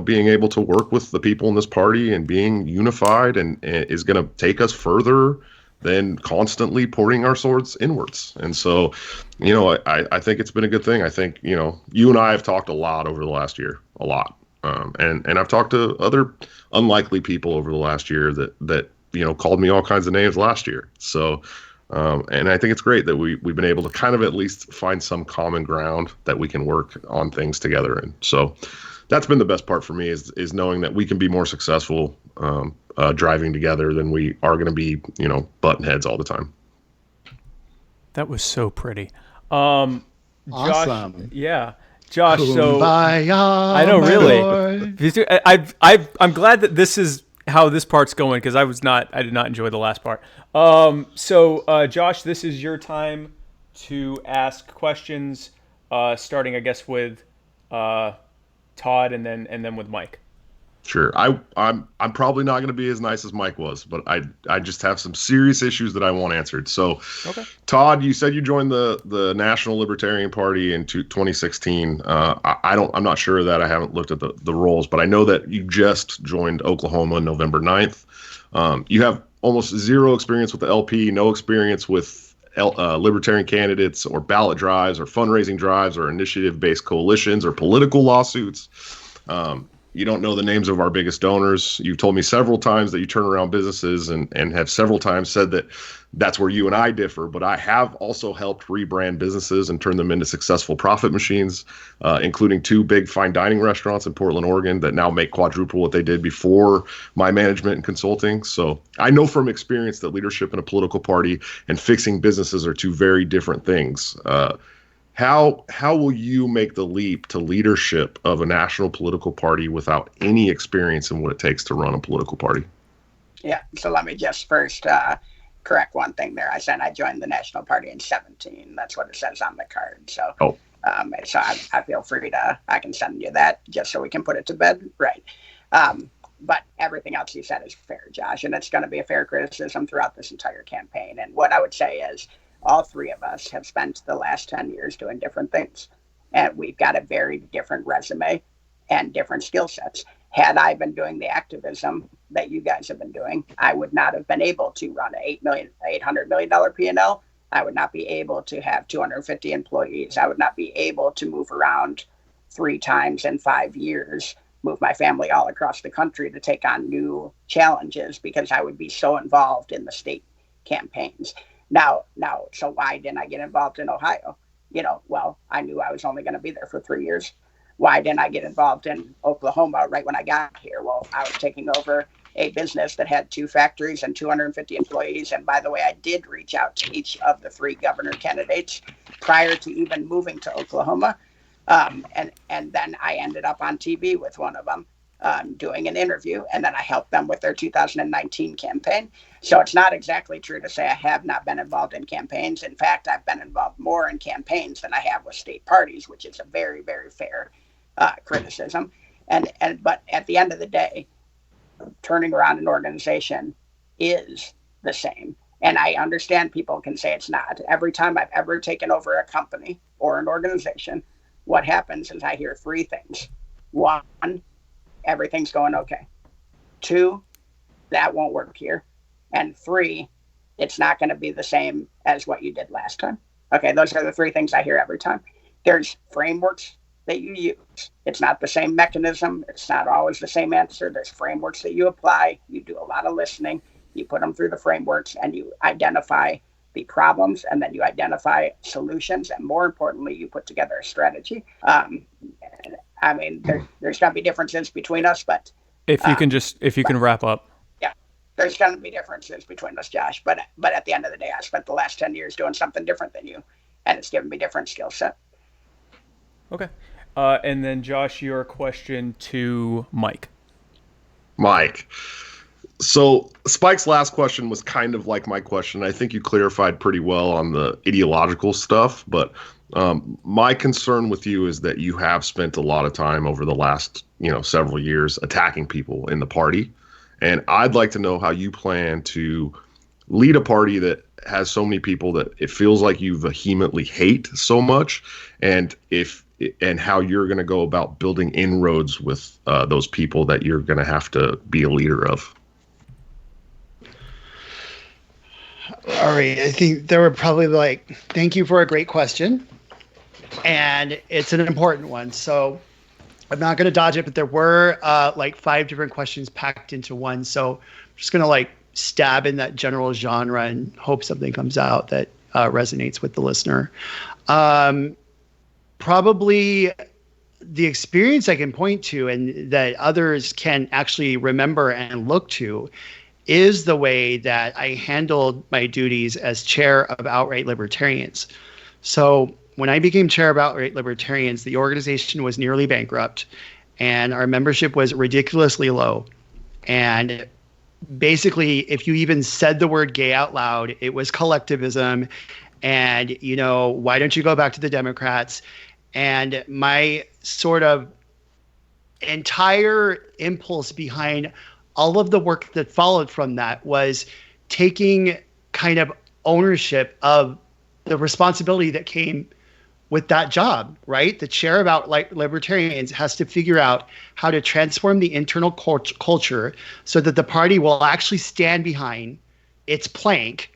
being able to work with the people in this party and being unified and is going to take us further than constantly pouring our swords inwards. And so, I think it's been a good thing. I think, you and I have talked a lot over the last year, a lot. And I've talked to other unlikely people over the last year that called me all kinds of names last year. So, and I think it's great that we've been able to kind of at least find some common ground that we can work on things together. And so that's been the best part for me is knowing that we can be more successful driving together than we are going to be, button heads all the time. That was so pretty. Josh, Awesome. yeah. Josh, Kumbaya, I know, really. Lord. I'm glad that this is how this part's going because I did not enjoy the last part. So Josh, this is your time to ask questions, starting I guess with Todd and then with Mike. Sure. I'm probably not going to be as nice as Mike was, but I just have some serious issues that I want answered. So, Okay. Todd, you said you joined the National Libertarian Party in 2016. I'm not sure that I haven't looked at the roles, but I know that you just joined Oklahoma November 9th. You have almost zero experience with the LP, no experience with libertarian candidates or ballot drives or fundraising drives or initiative-based coalitions or political lawsuits. You don't know the names of our biggest donors. You've told me several times that you turn around businesses and have several times said that that's where you and I differ. But I have also helped rebrand businesses and turn them into successful profit machines, including 2 big fine dining restaurants in Portland, Oregon that now make quadruple what they did before my management and consulting. So I know from experience that leadership in a political party and fixing businesses are 2 very different things. How will you make the leap to leadership of a national political party without any experience in what it takes to run a political party? Yeah, so let me just first correct one thing there. I said I joined the National Party in 17. That's what it says on the card. So, so I feel free I can send you that just so we can put it to bed. Right. But everything else you said is fair, Josh, and it's going to be a fair criticism throughout this entire campaign. And what I would say is, all 3 of us have spent the last 10 years doing different things. And we've got a very different resume and different skill sets. Had I been doing the activism that you guys have been doing, I would not have been able to run an $800 million P&L. I would not be able to have 250 employees. I would not be able to move around 3 times in 5 years, move my family all across the country to take on new challenges because I would be so involved in the state campaigns. Now, so why didn't I get involved in Ohio? Well, I knew I was only going to be there for 3 years. Why didn't I get involved in Oklahoma right when I got here? Well, I was taking over a business that had 2 factories and 250 employees. And by the way, I did reach out to each of the 3 governor candidates prior to even moving to Oklahoma. And then I ended up on TV with one of them. Doing an interview, and then I helped them with their 2019 campaign. So it's not exactly true to say I have not been involved in campaigns. In fact, I've been involved more in campaigns than I have with state parties, which is a very, very fair criticism. But at the end of the day, turning around an organization is the same. And I understand people can say it's not. Every time I've ever taken over a company or an organization, what happens is I hear 3 things. 1, everything's going okay. 2, that won't work here. And 3, it's not going to be the same as what you did last time. Okay, those are the 3 things I hear every time. There's frameworks that you use. It's not the same mechanism. It's not always the same answer. There's frameworks that you apply. You do a lot of listening. You put them through the frameworks and you identify the problems, and then you identify solutions. And more importantly, you put together a strategy. I mean, there's going to be differences between us, but if you can wrap up. Yeah, there's going to be differences between us, Josh. But at the end of the day, I spent the last 10 years doing something different than you, and it's given me different skill set. Okay. And then Josh, your question to Mike. Mike. So Spike's last question was kind of like my question. I think you clarified pretty well on the ideological stuff, but my concern with you is that you have spent a lot of time over the last, several years attacking people in the party. And I'd like to know how you plan to lead a party that has so many people that it feels like you vehemently hate so much, and how you're going to go about building inroads with those people that you're going to have to be a leader of. All right. I think there were probably thank you for a great question. And it's an important one. So I'm not going to dodge it, but there were 5 different questions packed into one. So I'm just going to stab in that general genre and hope something comes out that resonates with the listener. Probably the experience I can point to and that others can actually remember and look to is the way that I handled my duties as chair of Outright Libertarians. So when I became chair of Outright Libertarians, the organization was nearly bankrupt and our membership was ridiculously low. And basically, if you even said the word gay out loud, it was collectivism. And, why don't you go back to the Democrats? And my sort of entire impulse behind all of the work that followed from that was taking kind of ownership of the responsibility that came with that job, right? The chair about like libertarians has to figure out how to transform the internal culture so that the party will actually stand behind its plank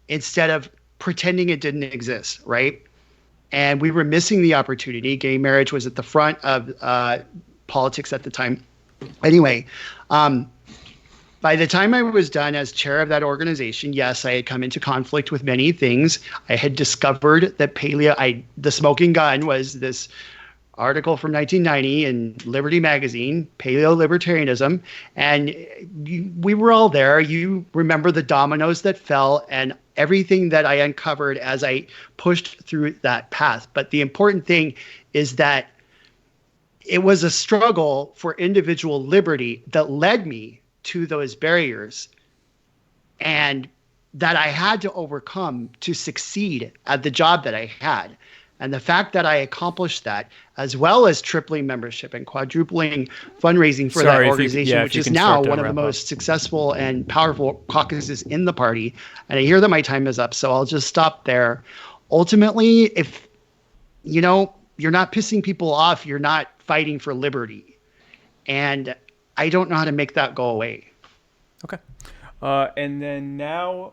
instead of pretending it didn't exist, right? And we were missing the opportunity. Gay marriage was at the front of politics at the time. Anyway, by the time I was done as chair of that organization, yes, I had come into conflict with many things. I had discovered that the smoking gun was this article from 1990 in Liberty Magazine, Paleo-Libertarianism. And we were all there. You remember the dominoes that fell and everything that I uncovered as I pushed through that path. But the important thing is that it was a struggle for individual liberty that led me to those barriers and that I had to overcome to succeed at the job that I had. And the fact that I accomplished that, as well as tripling membership and quadrupling fundraising for that organization, which is now one of the most successful and powerful caucuses in the party. And I hear that my time is up, so I'll just stop there. Ultimately, if you're not pissing people off, you're not fighting for liberty. And I don't know how to make that go away. Okay. And then now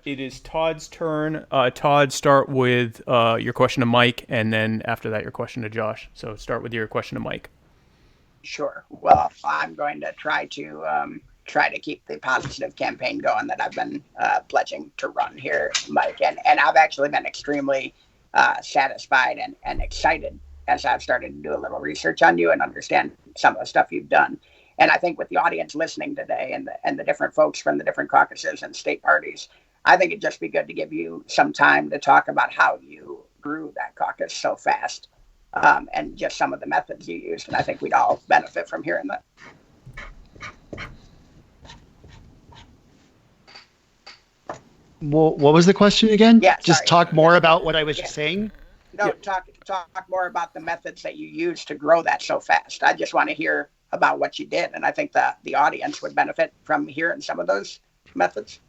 it is Todd's turn. Todd, start with your question to Mike, and then after that, your question to Josh. So start with your question to Mike. Sure. Well, I'm going to try to keep the positive campaign going that I've been pledging to run here, Mike. And I've actually been extremely satisfied and excited as I've started to do a little research on you and understand some of the stuff you've done. And I think with the audience listening today and the different folks from the different caucuses and state parties, I think it'd just be good to give you some time to talk about how you grew that caucus so fast and just some of the methods you used. And I think we'd all benefit from hearing that. Well, what was the question again? Yeah, just talk more about what I was just saying. No, talk more about the methods that you used to grow that so fast. I just want to hear about what you did, and I think that the audience would benefit from hearing some of those methods.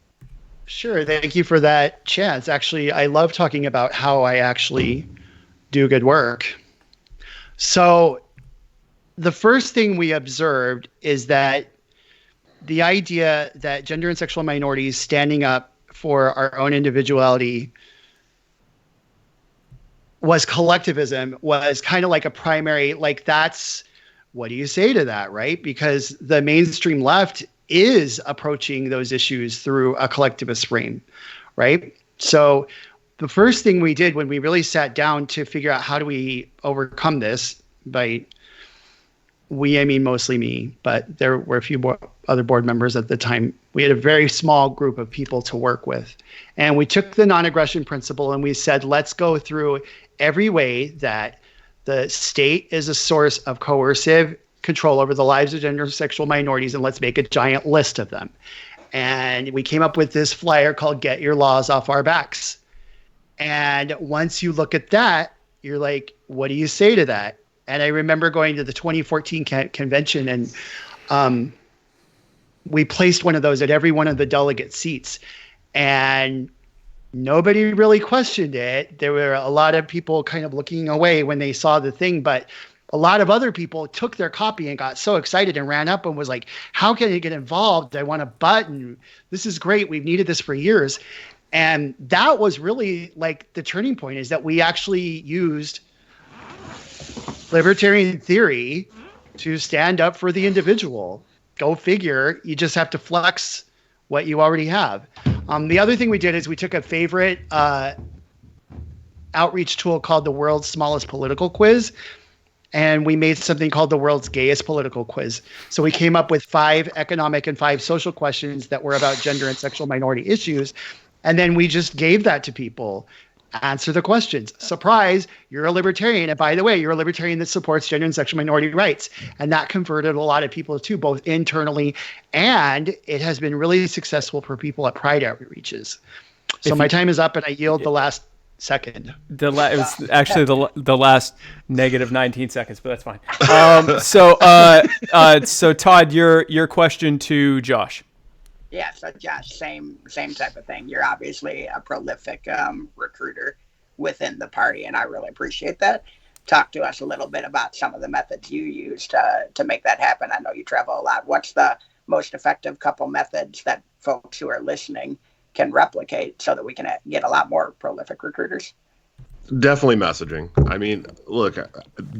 Sure, thank you for that chance. Actually, I love talking about how I actually do good work. So the first thing we observed is that the idea that gender and sexual minorities standing up for our own individuality was collectivism, was kind of like a primary, like that's, what do you say to that, right? Because the mainstream left is approaching those issues through a collectivist frame, right? So the first thing we did when we really sat down to figure out how do we overcome this, by we, I mean mostly me, but there were a few other board members at the time. We had a very small group of people to work with. And we took the non-aggression principle and we said, let's go through every way that the state is a source of coercive control over the lives of gender and sexual minorities, and let's make a giant list of them. And we came up with this flyer called Get Your Laws Off Our Backs. And once you look at that, you're like, what do you say to that? And I remember going to the 2014 convention, and we placed one of those at every one of the delegate seats. And nobody really questioned it. There were a lot of people kind of looking away when they saw the thing, but a lot of other people took their copy and got so excited and ran up and was like, how can I get involved? I want a button. This is great. We've needed this for years. And that was really like the turning point, is that we actually used libertarian theory to stand up for the individual. Go figure. You just have to flex what you already have. The other thing we did is we took a favorite outreach tool called the World's Smallest Political Quiz, and we made something called the World's Gayest Political Quiz. So we came up with 5 economic and 5 social questions that were about gender and sexual minority issues, and then we just gave that to people. Answer the questions. Surprise, you're a libertarian. And by the way, you're a libertarian that supports gender and sexual minority rights. And that converted a lot of people too, both internally, and it has been really successful for people at Pride outreaches. So my time is up, and I yield the last second. It was actually the last negative 19 seconds, but that's fine. So Todd, your question to Josh. Yeah, so Josh, same type of thing. You're obviously a prolific recruiter within the party, and I really appreciate that. Talk to us a little bit about some of the methods you use to make that happen. I know you travel a lot. What's the most effective couple methods that folks who are listening can replicate so that we can get a lot more prolific recruiters? Definitely messaging. I mean, look,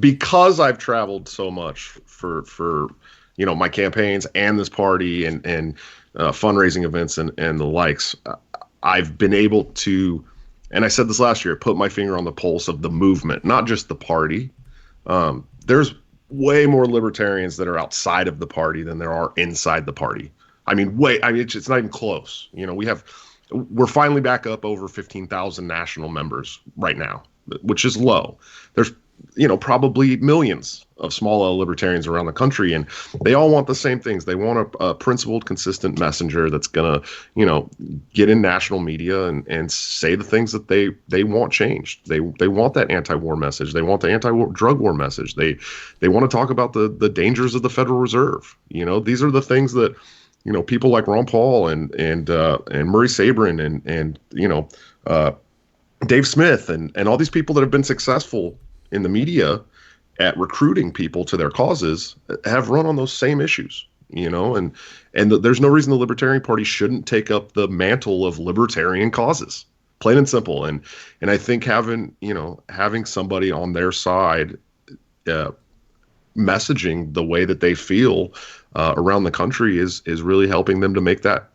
because I've traveled so much for my campaigns and this party and fundraising events and the likes, I've been able to, and I said this last year, put my finger on the pulse of the movement, not just the party. There's way more libertarians that are outside of the party than there are inside the party. I mean, it's not even close. We're finally back up over 15,000 national members right now, which is low. There's, probably millions of small L libertarians around the country, and they all want the same things. They want a principled, consistent messenger that's going to, get in national media and say the things that they want changed. They want that anti-war message. They want the anti-drug war message. They want to talk about the dangers of the Federal Reserve. These are the things that, people like Ron Paul and Murray Sabrin and Dave Smith and all these people that have been successful in the media at recruiting people to their causes have run on those same issues, and there's no reason the Libertarian Party shouldn't take up the mantle of libertarian causes, plain and simple. And I think having somebody on their side, messaging the way that they feel around the country is really helping them to make that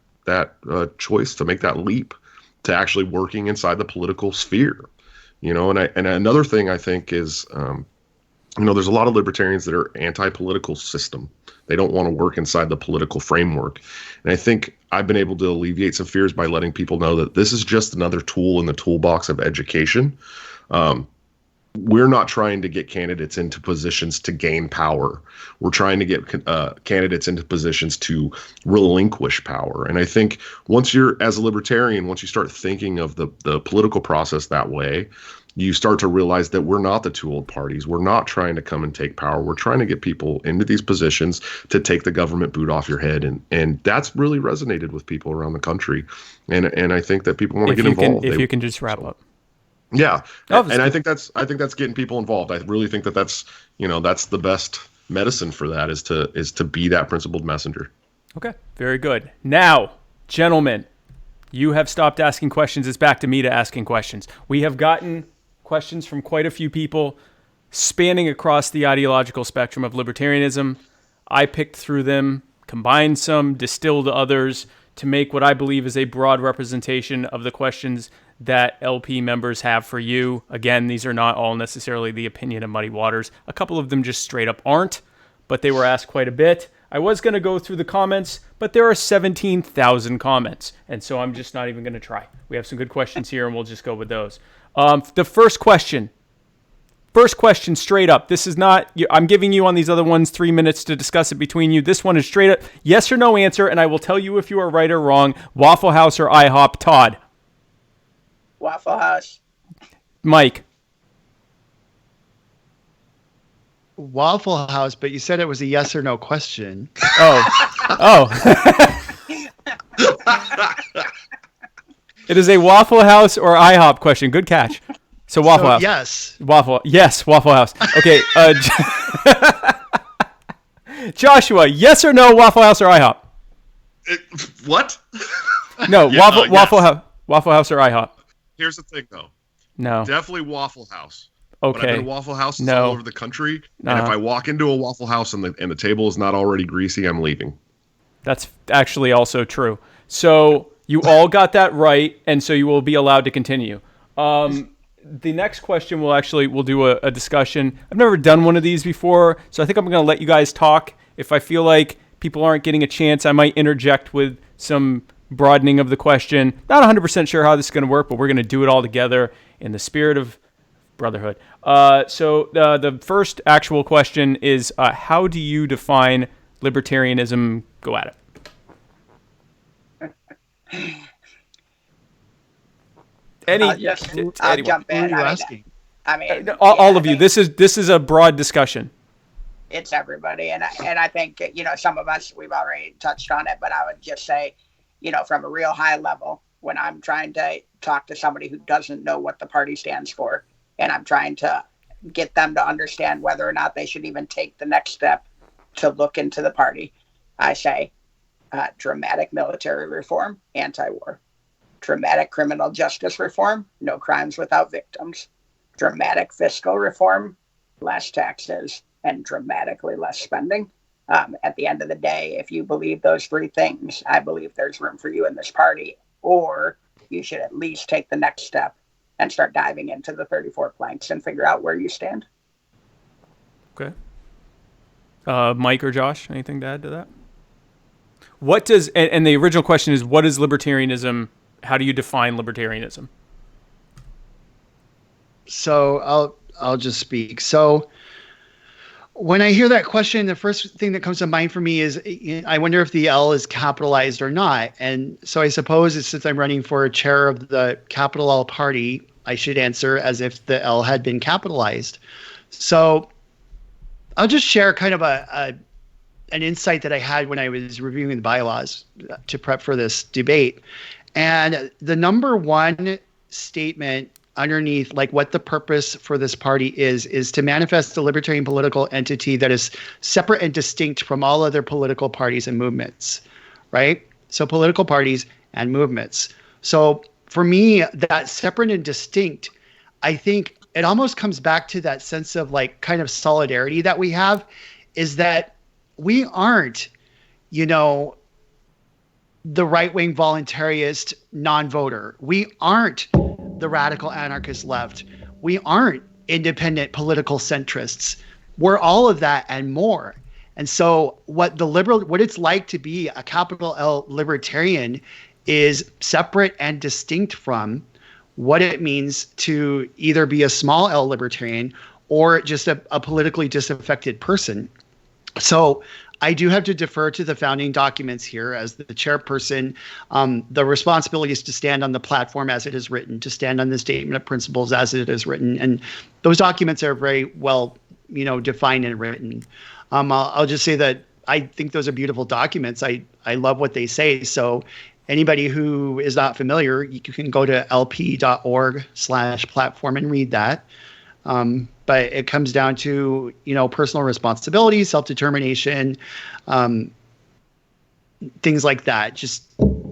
choice, to make that leap to actually working inside the political sphere. And another thing I think is, there's a lot of libertarians that are anti-political system. They don't want to work inside the political framework. And I think I've been able to alleviate some fears by letting people know that this is just another tool in the toolbox of education. We're not trying to get candidates into positions to gain power. We're trying to get candidates into positions to relinquish power. And I think once you start thinking of the political process that way, you start to realize that we're not the two old parties. We're not trying to come and take power. We're trying to get people into these positions to take the government boot off your head. And that's really resonated with people around the country. And I think that people want to get involved. If you can just wrap up. Yeah. And I think that's getting people involved. I really think that's the best medicine for that is to be that principled messenger. Okay. Very good. Now, gentlemen, you have stopped asking questions. It's back to me to asking questions. We have gotten questions from quite a few people spanning across the ideological spectrum of libertarianism. I picked through them, combined some, distilled others to make what I believe is a broad representation of the questions that LP members have for you. Again, these are not all necessarily the opinion of Muddy Waters. A couple of them just straight up aren't, but they were asked quite a bit. I was going to go through the comments, but there are 17,000 comments, and so I'm just not even going to try. We have some good questions here, and we'll just go with those. The first question straight up. This is not, I'm giving you on these other ones 3 minutes to discuss it between you. This one is straight up yes or no answer, and I will tell you if you are right or wrong. Waffle House or IHOP? Todd. Waffle House. Mike. Waffle House, but you said it was a yes or no question. Oh. It is a Waffle House or IHOP question. Good catch. So Waffle House. Yes. Waffle House. Okay. Joshua, yes or no, Waffle House or IHOP? What? No, Yeah, Waffle yes. Waffle House or IHOP? Here's the thing, though. No. Definitely Waffle House. Okay. But I've been to Waffle Houses No. all over the country, and if I walk into a Waffle House and the table is not already greasy, I'm leaving. That's actually also true. So you all got that right, and so you will be allowed to continue. The next question we'll do a discussion. I've never done one of these before, so I think I'm going to let you guys talk. If I feel like people aren't getting a chance, I might interject with some broadening of the question. Not 100% sure how this is going to work, but we're going to do it all together in the spirit of brotherhood. So the first actual question is, how do you define libertarianism? Go at it. Any, I'll jump Who are in. you asking? all of you. This is a broad discussion. It's everybody, and I think some of us, we've already touched on it, but I would just say, from a real high level, when I'm trying to talk to somebody who doesn't know what the party stands for, and I'm trying to get them to understand whether or not they should even take the next step to look into the party, I say dramatic military reform, anti-war; dramatic criminal justice reform, no crimes without victims; dramatic fiscal reform, less taxes, and dramatically less spending. At the end of the day, if you believe those three things, I believe there's room for you in this party, or you should at least take the next step and start diving into the 34 planks and figure out where you stand. Okay. Mike or Josh, anything to add to that? What does, and the original question is, what is libertarianism? How do you define libertarianism? So I'll just speak. So when I hear that question, the first thing that comes to mind for me is I wonder if the L is capitalized or not. And so I suppose since I'm running for a chair of the capital L party, I should answer as if the L had been capitalized. So I'll just share kind of an insight that I had when I was reviewing the bylaws to prep for this debate. And the number one statement underneath, like, what the purpose for this party is to manifest a libertarian political entity that is separate and distinct from all other political parties and movements, right? So political parties and movements. So for me, that separate and distinct, I think it almost comes back to that sense of like kind of solidarity that we have, is that we aren't, the right-wing voluntarist non-voter. We aren't the radical anarchist left. We aren't independent political centrists. We're all of that and more. And so what it's like to be a capital L libertarian is separate and distinct from what it means to either be a small L libertarian or just a politically disaffected person. So I do have to defer to the founding documents here as the chairperson. The responsibility is to stand on the platform as it is written, to stand on the statement of principles as it is written. And those documents are very well, defined and written. I'll just say that I think those are beautiful documents. I love what they say. So anybody who is not familiar, you can go to lp.org/platform and read that. But it comes down to, personal responsibility, self-determination, things like that, just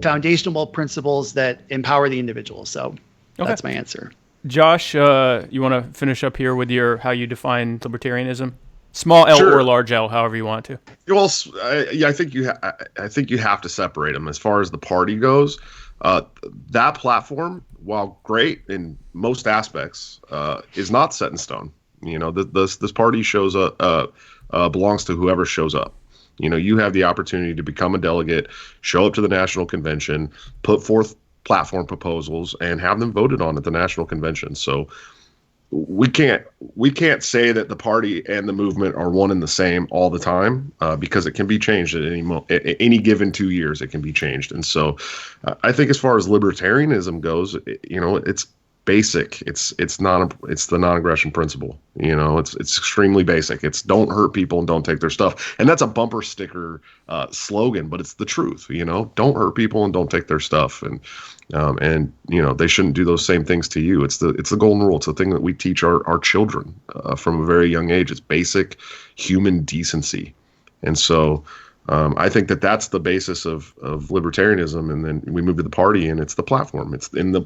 foundational principles that empower the individual. So That's my answer. Josh, you want to finish up here with how you define libertarianism? Small L Sure. or large L, however you want to. Well, I think you have to separate them as far as the party goes. That platform, while great in most aspects, is not set in stone. This party shows up, belongs to whoever shows up. You have the opportunity to become a delegate, show up to the national convention, put forth platform proposals, and have them voted on at the national convention. So we can't say that the party and the movement are one and the same all the time, because it can be changed at any given 2 years. It can be changed. And so I think as far as libertarianism goes, it's basic. It's the non-aggression principle. It's extremely basic. It's don't hurt people and don't take their stuff. And that's a bumper sticker slogan, but it's the truth. Don't hurt people and don't take their stuff. And they shouldn't do those same things to you. It's the golden rule. It's the thing that we teach our children from a very young age. It's basic human decency. And so I think that's the basis of libertarianism. And then we move to the party, and it's the platform. It's in the,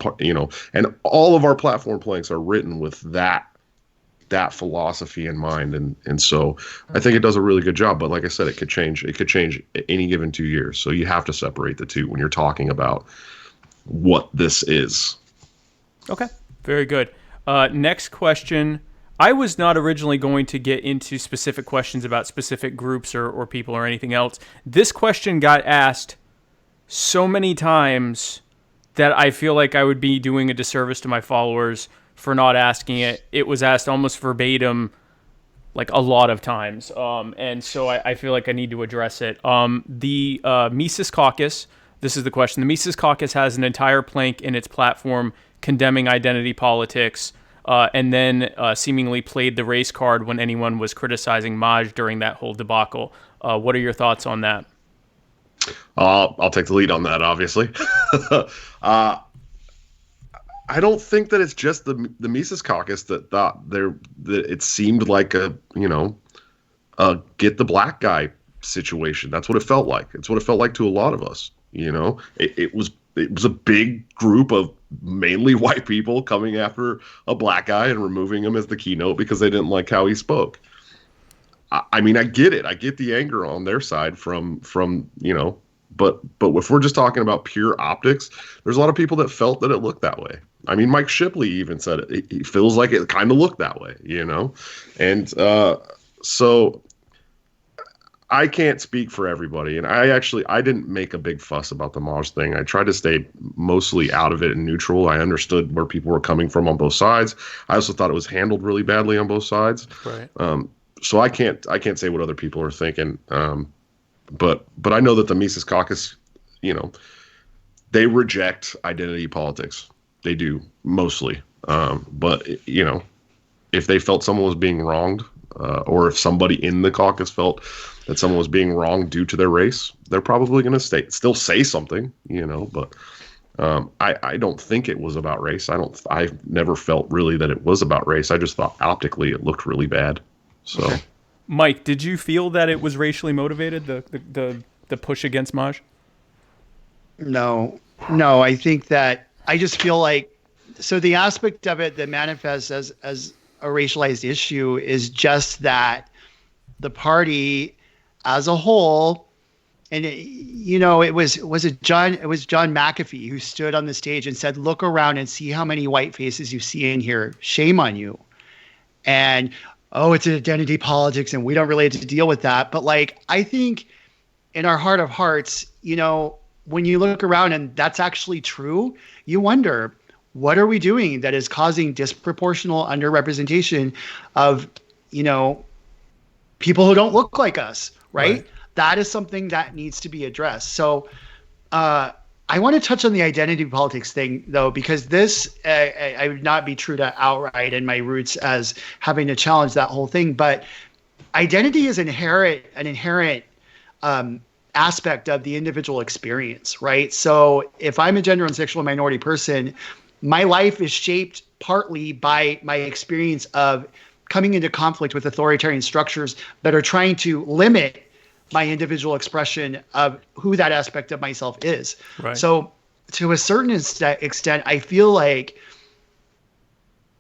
and all of our platform planks are written with that philosophy in mind. And so I think it does a really good job. But like I said, it could change at any given 2 years. So you have to separate the two when you're talking about what this is. Okay, very good. Next question. I was not originally going to get into specific questions about specific groups or people or anything else. This question got asked so many times that I feel like I would be doing a disservice to my followers for not asking it. It was asked almost verbatim, like a lot of times. And so I feel like I need to address it. The Mises Caucus, this is the question. The Mises Caucus has an entire plank in its platform condemning identity politics, and then seemingly played the race card when anyone was criticizing Maj during that whole debacle. What are your thoughts on that? I'll take the lead on that, obviously. I don't think that it's just the Mises Caucus that thought that it seemed like a get the black guy situation. That's what it felt like. It's what it felt like to a lot of us. It was a big group of mainly white people coming after a black guy and removing him as the keynote because they didn't like how he spoke. I mean, I get it. I get the anger on their side from but if we're just talking about pure optics, there's a lot of people that felt that it looked that way. I mean, Mike Shipley even said it. He feels like it kind of looked that way, and so I can't speak for everybody. And I didn't make a big fuss about the Maj thing. I tried to stay mostly out of it and neutral. I understood where people were coming from on both sides. I also thought it was handled really badly on both sides. Right. So I can't say what other people are thinking. But I know that the Mises Caucus, they reject identity politics. They do mostly. But if they felt someone was being wronged, or if somebody in the caucus felt that someone was being wronged due to their race, they're probably going to still say something, but I don't think it was about race. I've never felt really that it was about race. I just thought optically it looked really bad. So, okay. Mike, did you feel that it was racially motivated, the push against Maj? No, I think that I just feel like, so the aspect of it that manifests as a racialized issue is just that the party as a whole, and it was John McAfee who stood on the stage and said, "Look around and see how many white faces you see in here. Shame on you." And it's an identity politics and we don't really have to deal with that. But I think in our heart of hearts, when you look around and that's actually true, you wonder, what are we doing that is causing disproportional underrepresentation of, people who don't look like us, right? That is something that needs to be addressed. So I want to touch on the identity politics thing, though, because this, I would not be true to outright in my roots as having to challenge that whole thing. But identity is an inherent aspect of the individual experience, right? So if I'm a gender and sexual minority person, my life is shaped partly by my experience of coming into conflict with authoritarian structures that are trying to limit my individual expression of who that aspect of myself is. Right. So to a certain extent, I feel like,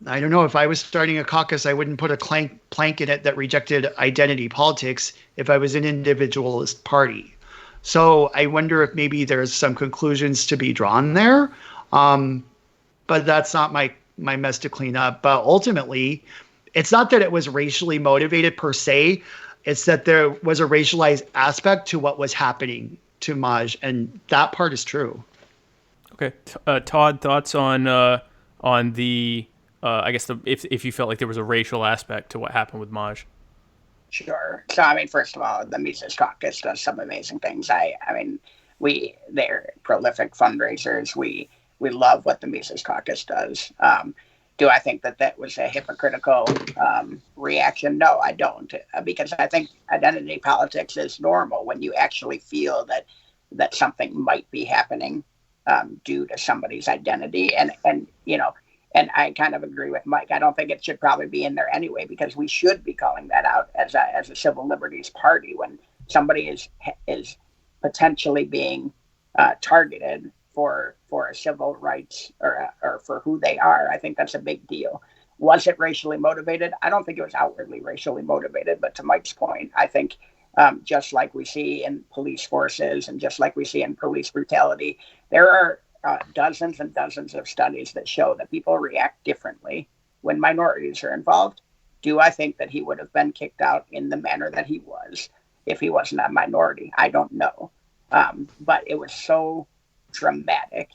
I don't know, if I was starting a caucus, I wouldn't put a plank in it that rejected identity politics if I was an individualist party. So I wonder if maybe there's some conclusions to be drawn there. But that's not my mess to clean up. But ultimately, it's not that it was racially motivated per se. It's that there was a racialized aspect to what was happening to Maj, and that part is true. Okay, Todd, thoughts on the I guess if you felt like there was a racial aspect to what happened with Maj? Sure. So I mean, first of all, the Mises Caucus does some amazing things. I mean, they're prolific fundraisers. We love what the Mises Caucus does. Do I think that was a hypocritical reaction? No, I don't, because I think identity politics is normal when you actually feel that something might be happening due to somebody's identity. And I kind of agree with Mike. I don't think it should probably be in there anyway, because we should be calling that out as a civil liberties party when somebody is potentially being targeted for a civil rights or for who they are. I think that's a big deal. Was it racially motivated? I don't think it was outwardly racially motivated, but to Mike's point, I think just like we see in police forces and just like we see in police brutality, there are dozens and dozens of studies that show that people react differently when minorities are involved. Do I think that he would have been kicked out in the manner that he was if he wasn't a minority? I don't know. But it was so dramatic,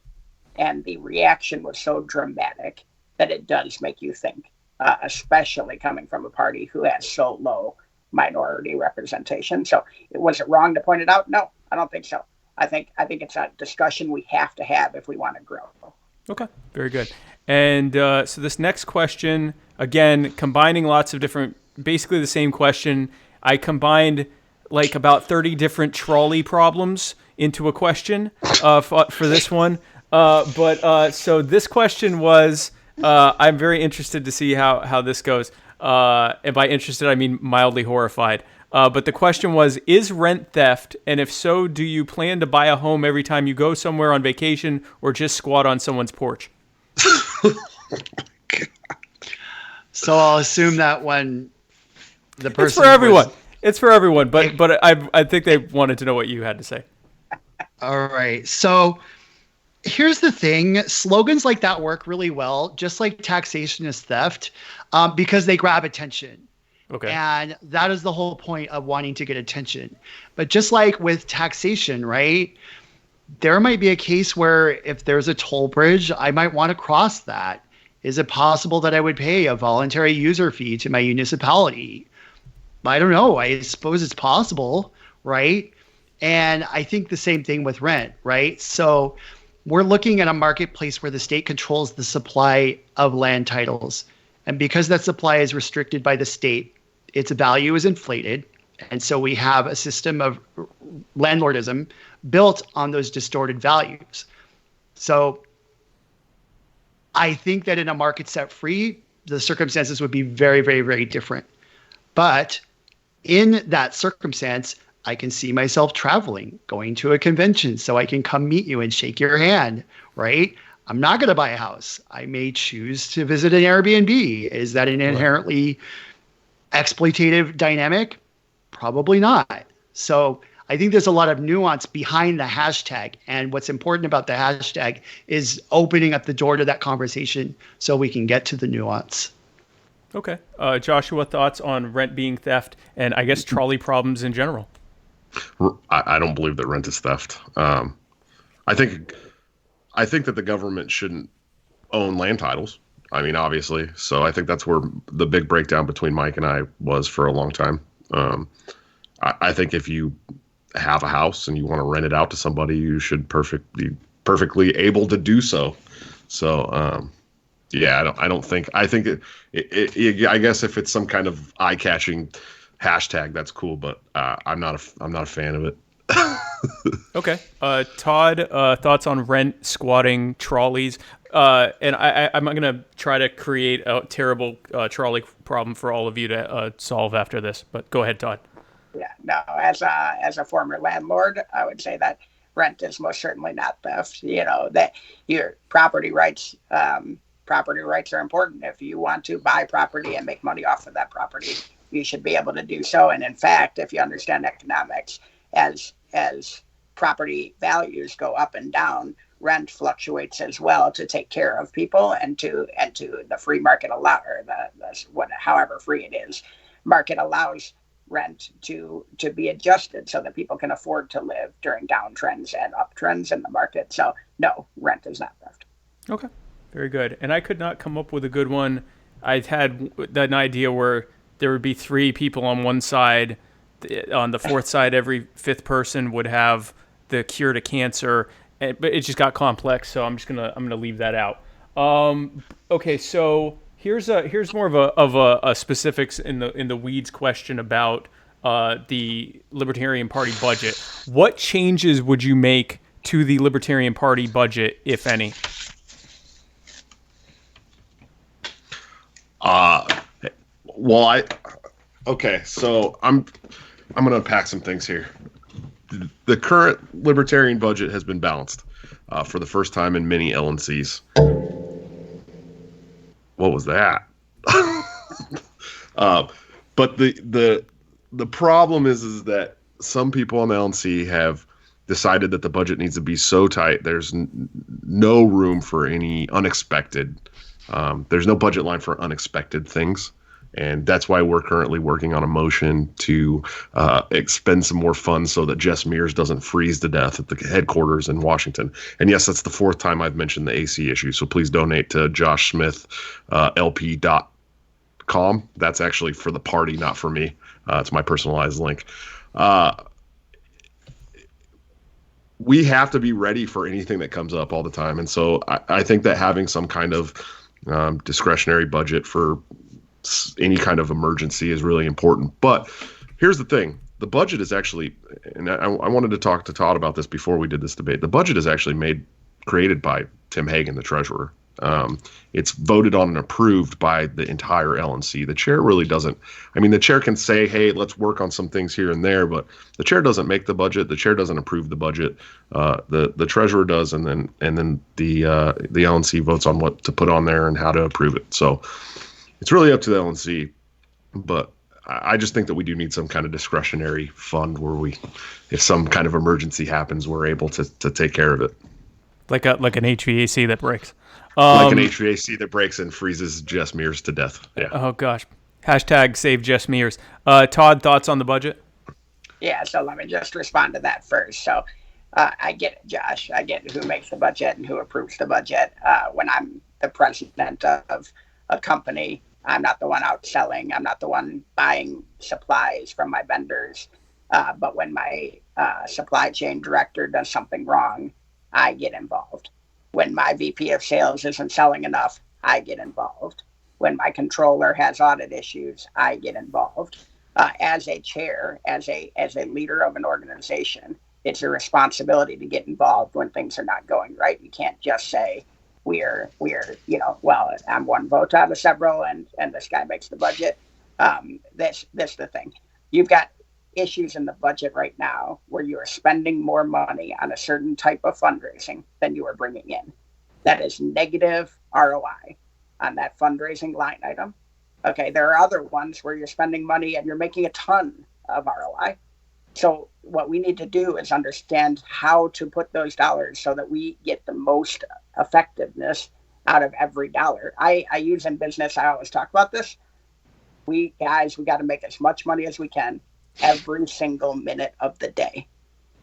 and the reaction was so dramatic that it does make you think, especially coming from a party who has so low minority representation. So was it wrong to point it out? No, I don't think so. I think it's a discussion we have to have if we want to grow. Okay, very good. And so this next question, again, combining lots of different, basically the same question. I combined like about 30 different trolley problems into a question for this one. So this question was, I'm very interested to see how this goes. And by interested, I mean mildly horrified. But the question was, is rent theft? And if so, do you plan to buy a home every time you go somewhere on vacation or just squat on someone's porch? So I'll assume that when the person it's for everyone. It's for everyone. But I think they wanted to know what you had to say. All right. So here's the thing. Slogans like that work really well, just like taxation is theft, because they grab attention. Okay. And that is the whole point of wanting to get attention. But just like with taxation, right? There might be a case where if there's a toll bridge, I might want to cross that. Is it possible that I would pay a voluntary user fee to my municipality? I don't know. I suppose it's possible, right? And I think the same thing with rent, right? So we're looking at a marketplace where the state controls the supply of land titles. And because that supply is restricted by the state, its value is inflated. And so we have a system of landlordism built on those distorted values. So I think that in a market set free, the circumstances would be very, very, very different. But in that circumstance, I can see myself traveling, going to a convention so I can come meet you and shake your hand, right? I'm not going to buy a house. I may choose to visit an Airbnb. Is that an inherently exploitative dynamic? Probably not. So I think there's a lot of nuance behind the hashtag. And what's important about the hashtag is opening up the door to that conversation so we can get to the nuance. Okay. Joshua, thoughts on rent being theft and I guess trolley problems in general? I don't believe that rent is theft. I think that the government shouldn't own land titles. I mean, obviously. So I think that's where the big breakdown between Mike and I was for a long time. I think if you have a house and you want to rent it out to somebody, you should perfectly able to do so. So, yeah, I think I guess if it's some kind of eye-catching hashtag, that's cool, but I'm not a fan of it. Okay. Todd, thoughts on rent, squatting, trolleys? And I'm going to try to create a terrible trolley problem for all of you to solve after this. But go ahead, Todd. Yeah, no, as a former landlord, I would say that rent is most certainly not theft. You know, that your property rights are important. If you want to buy property and make money off of that property, you should be able to do so. And in fact, if you understand economics, as property values go up and down, rent fluctuates as well to take care of people and to the free market however free it is, market allows rent to be adjusted so that people can afford to live during downtrends and uptrends in the market. So no, rent is not theft. Okay, very good. And I could not come up with a good one. I had an idea where there would be three people on one side. On the fourth side, every fifth person would have the cure to cancer, but it just got complex. So I'm gonna leave that out. Okay, so here's more of a specifics in the weeds question about the Libertarian Party budget. What changes would you make to the Libertarian Party budget, if any? Okay, so I'm going to unpack some things here. The current Libertarian budget has been balanced for the first time in many LNCs. What was that? But the problem is that some people on the LNC have decided that the budget needs to be so tight. There's no room for any unexpected. There's no budget line for unexpected things. And that's why we're currently working on a motion to expend some more funds so that Jess Mears doesn't freeze to death at the headquarters in Washington. And yes, that's the fourth time I've mentioned the AC issue. So please donate to joshsmithlp.com. That's actually for the party, not for me. It's my personalized link. we have to be ready for anything that comes up all the time. And so I think that having some kind of discretionary budget for any kind of emergency is really important. But here's the thing. The budget is actually, and I wanted to talk to Todd about this before we did this debate. The budget is actually created by Tim Hagan, the treasurer. It's voted on and approved by the entire LNC. The chair really doesn't. I mean, the chair can say, "Hey, let's work on some things here and there," but the chair doesn't make the budget. The chair doesn't approve the budget. The treasurer does, and then the LNC votes on what to put on there and how to approve it. So it's really up to the LNC. But I just think that we do need some kind of discretionary fund where if some kind of emergency happens, we're able to take care of it. Like an HVAC that breaks. Like an HVAC that breaks and freezes Jess Mears to death. Yeah. Oh, gosh. Hashtag save Jess Mears. Todd, thoughts on the budget? Yeah, so let me just respond to that first. So I get it, Josh. I get who makes the budget and who approves the budget. When I'm the president of a company, I'm not the one out selling. I'm not the one buying supplies from my vendors. But when my supply chain director does something wrong, I get involved. When my VP of sales isn't selling enough, I get involved. When my controller has audit issues, I get involved. As a chair, as a leader of an organization, it's a responsibility to get involved when things are not going right. You can't just say we're well, I'm one vote out of several, and this guy makes the budget. That's the thing. You've got issues in the budget right now where you are spending more money on a certain type of fundraising than you are bringing in. That is negative ROI on that fundraising line item. Okay, there are other ones where you're spending money and you're making a ton of ROI. So what we need to do is understand how to put those dollars so that we get the most effectiveness out of every dollar. I use in business, I always talk about this. We got to make as much money as we can every single minute of the day.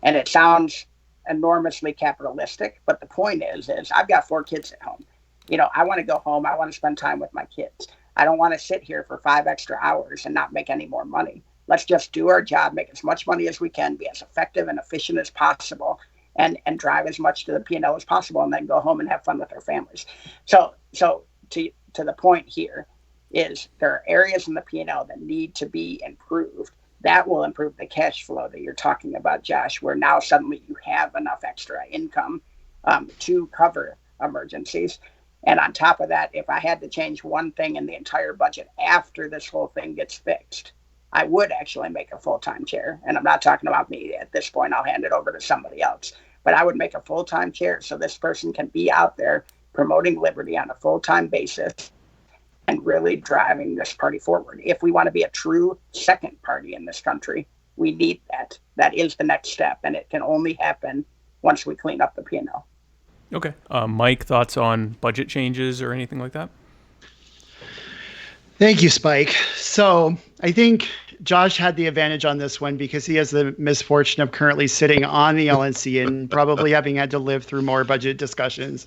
And it sounds enormously capitalistic, but the point is I've got 4 kids at home. I want to go home. I want to spend time with my kids. I don't want to sit here for 5 extra hours and not make any more money. Let's just do our job, make as much money as we can, be as effective and efficient as possible, and drive as much to the P&L as possible, and then go home and have fun with our families. So to the point here is there are areas in the P&L that need to be improved. That will improve the cash flow that you're talking about, Josh, where now suddenly you have enough extra income to cover emergencies. And on top of that, if I had to change one thing in the entire budget after this whole thing gets fixed, I would actually make a full-time chair. And I'm not talking about me at this point. I'll hand it over to somebody else. But I would make a full-time chair so this person can be out there promoting liberty on a full-time basis and really driving this party forward. If we want to be a true second party in this country, we need that. That is the next step, and it can only happen once we clean up the P&L. Okay. Mike, thoughts on budget changes or anything like that? Thank you, Spike. So I think Josh had the advantage on this one because he has the misfortune of currently sitting on the LNC and probably having had to live through more budget discussions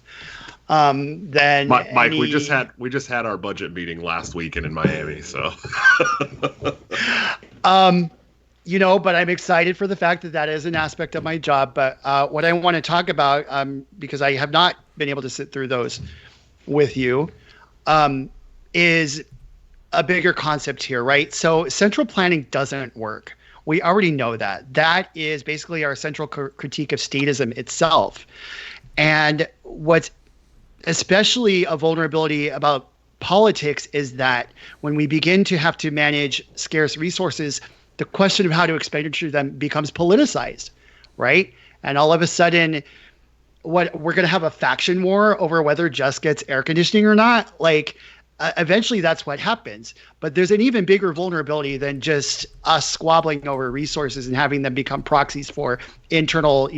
than Mike. We just had our budget meeting last weekend in Miami, so but I'm excited for the fact that is an aspect of my job. But what I want to talk about, because I have not been able to sit through those with you, is a bigger concept here, right? So central planning doesn't work. We already know that. That is basically our central critique of statism itself. And what's especially a vulnerability about politics is that when we begin to have to manage scarce resources, the question of how to expenditure them becomes politicized, right? And all of a sudden, we're going to have a faction war over whether Jess gets air conditioning or not. Eventually that's what happens. But there's an even bigger vulnerability than just us squabbling over resources and having them become proxies for internal,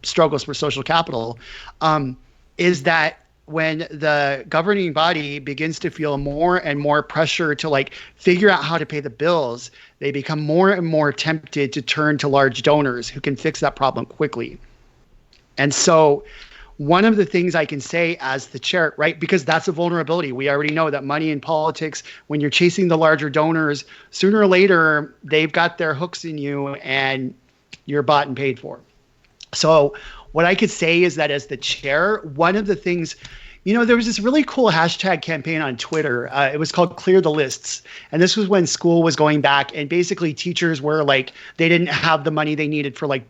struggles for social capital, is that when the governing body begins to feel more and more pressure to figure out how to pay the bills, they become more and more tempted to turn to large donors who can fix that problem quickly. And so one of the things I can say as the chair, right, because that's a vulnerability. We already know that money in politics, when you're chasing the larger donors, sooner or later, they've got their hooks in you and you're bought and paid for. So what I could say is that as the chair, one of the things, there was this really cool hashtag campaign on Twitter. It was called Clear the Lists. And this was when school was going back and basically teachers were like, they didn't have the money they needed for like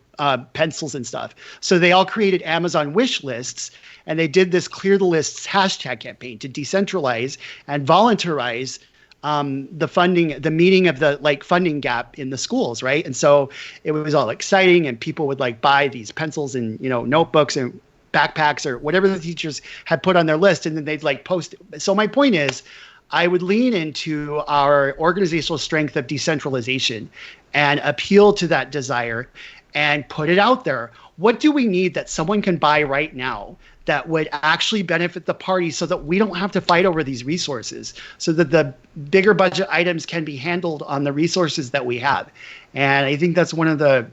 pencils and stuff. So they all created Amazon wish lists, and they did this Clear the Lists hashtag campaign to decentralize and voluntarize the funding, the meeting of the like funding gap in the schools, right? And so it was all exciting, and people would like buy these pencils and notebooks and backpacks or whatever the teachers had put on their list, and then they'd like post it. So my point is, I would lean into our organizational strength of decentralization and appeal to that desire and put it out there. What do we need that someone can buy right now that would actually benefit the party, so that we don't have to fight over these resources, so that the bigger budget items can be handled on the resources that we have? And I think that's one of the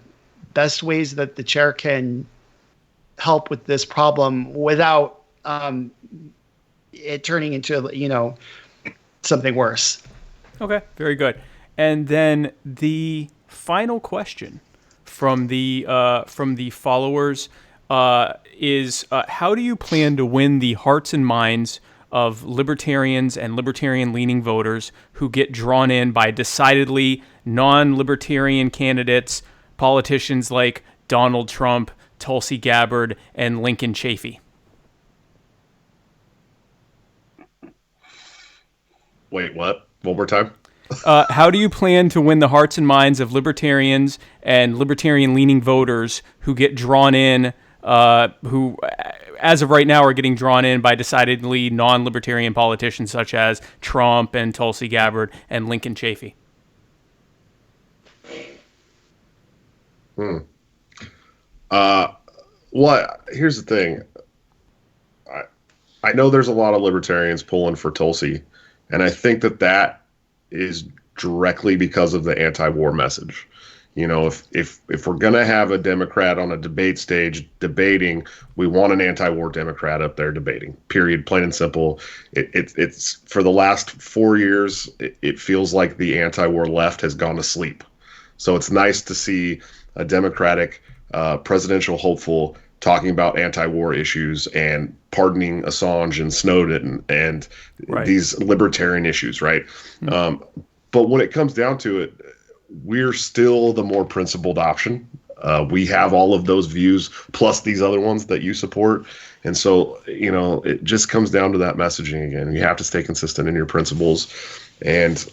best ways that the chair can help with this problem without it turning into something worse. Okay, very good. And then the final question from the followers is how do you plan to win the hearts and minds of libertarians and libertarian-leaning voters who get drawn in by decidedly non-libertarian candidates, politicians like Donald Trump, Tulsi Gabbard, and Lincoln Chafee? Wait, what? One more time? How do you plan to win the hearts and minds of libertarians and libertarian-leaning voters who get drawn in, who, as of right now, are getting drawn in by decidedly non-libertarian politicians such as Trump and Tulsi Gabbard and Lincoln Chafee? Well, here's the thing. I know there's a lot of libertarians pulling for Tulsi, and I think that is directly because of the anti-war message. If we're gonna have a Democrat on a debate stage debating, we want an anti-war Democrat up there debating. Period. Plain and simple. It's for the last 4 years, it feels like the anti-war left has gone to sleep. So it's nice to see a Democratic presidential hopeful talking about anti-war issues and pardoning Assange and Snowden and right. These libertarian issues, right? Mm-hmm. But when it comes down to it, we're still the more principled option. We have all of those views plus these other ones that you support. And so, it just comes down to that messaging again. You have to stay consistent in your principles. And,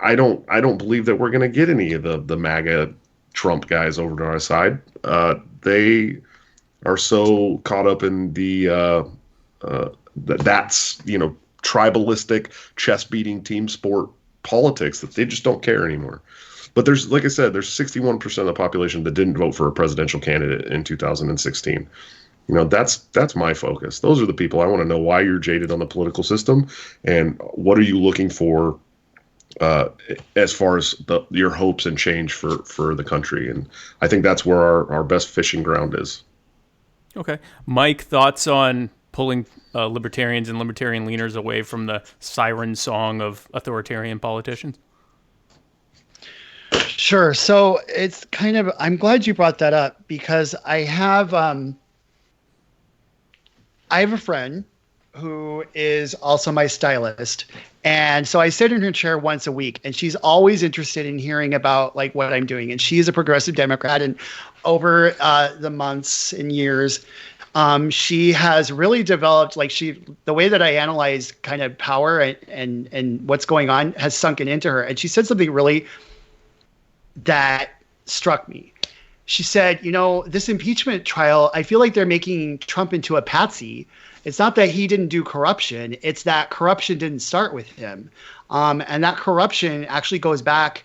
I don't believe that we're going to get any of the MAGA Trump guys over to our side. They are so caught up in that's tribalistic, chest beating team sport politics that they just don't care anymore. But there's, like I said, there's 61% of the population that didn't vote for a presidential candidate in 2016. That's my focus. Those are the people I want to know why you're jaded on the political system and what are you looking for as far as your hopes and change for the country. And I think that's where our best fishing ground is. Okay. Mike, thoughts on pulling libertarians and libertarian leaners away from the siren song of authoritarian politicians? Sure. So it's I'm glad you brought that up, because I have a friend who is also my stylist. And so I sit in her chair once a week, and she's always interested in hearing about like what I'm doing. And she is a progressive Democrat, and over the months and years, she has really developed the way that I analyze kind of power and what's going on has sunken into her. And she said something really that struck me. She said, this impeachment trial, I feel like they're making Trump into a patsy. It's not that he didn't do corruption. It's that corruption didn't start with him. And that corruption actually goes back,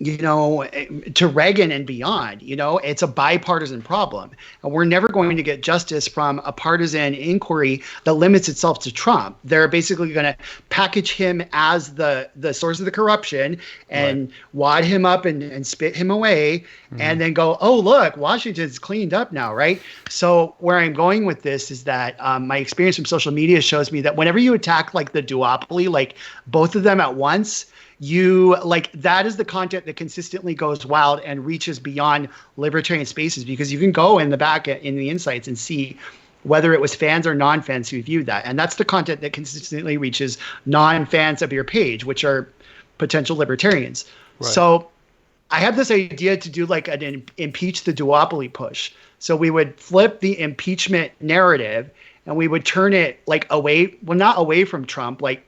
to Reagan and beyond. It's a bipartisan problem. And we're never going to get justice from a partisan inquiry that limits itself to Trump. They're basically going to package him as the source of the corruption and wad him up and spit him away, and then go, oh, look, Washington's cleaned up now, right? So where I'm going with this is that my experience from social media shows me that whenever you attack like the duopoly, like both of them at once, that is the content that consistently goes wild and reaches beyond libertarian spaces, because you can go in the back in the insights and see whether it was fans or non-fans who viewed that. And that's the content that consistently reaches non-fans of your page, which are potential libertarians. Right. So I had this idea to do like an impeach the duopoly push. So we would flip the impeachment narrative and we would turn it like away, well, not away from Trump, like,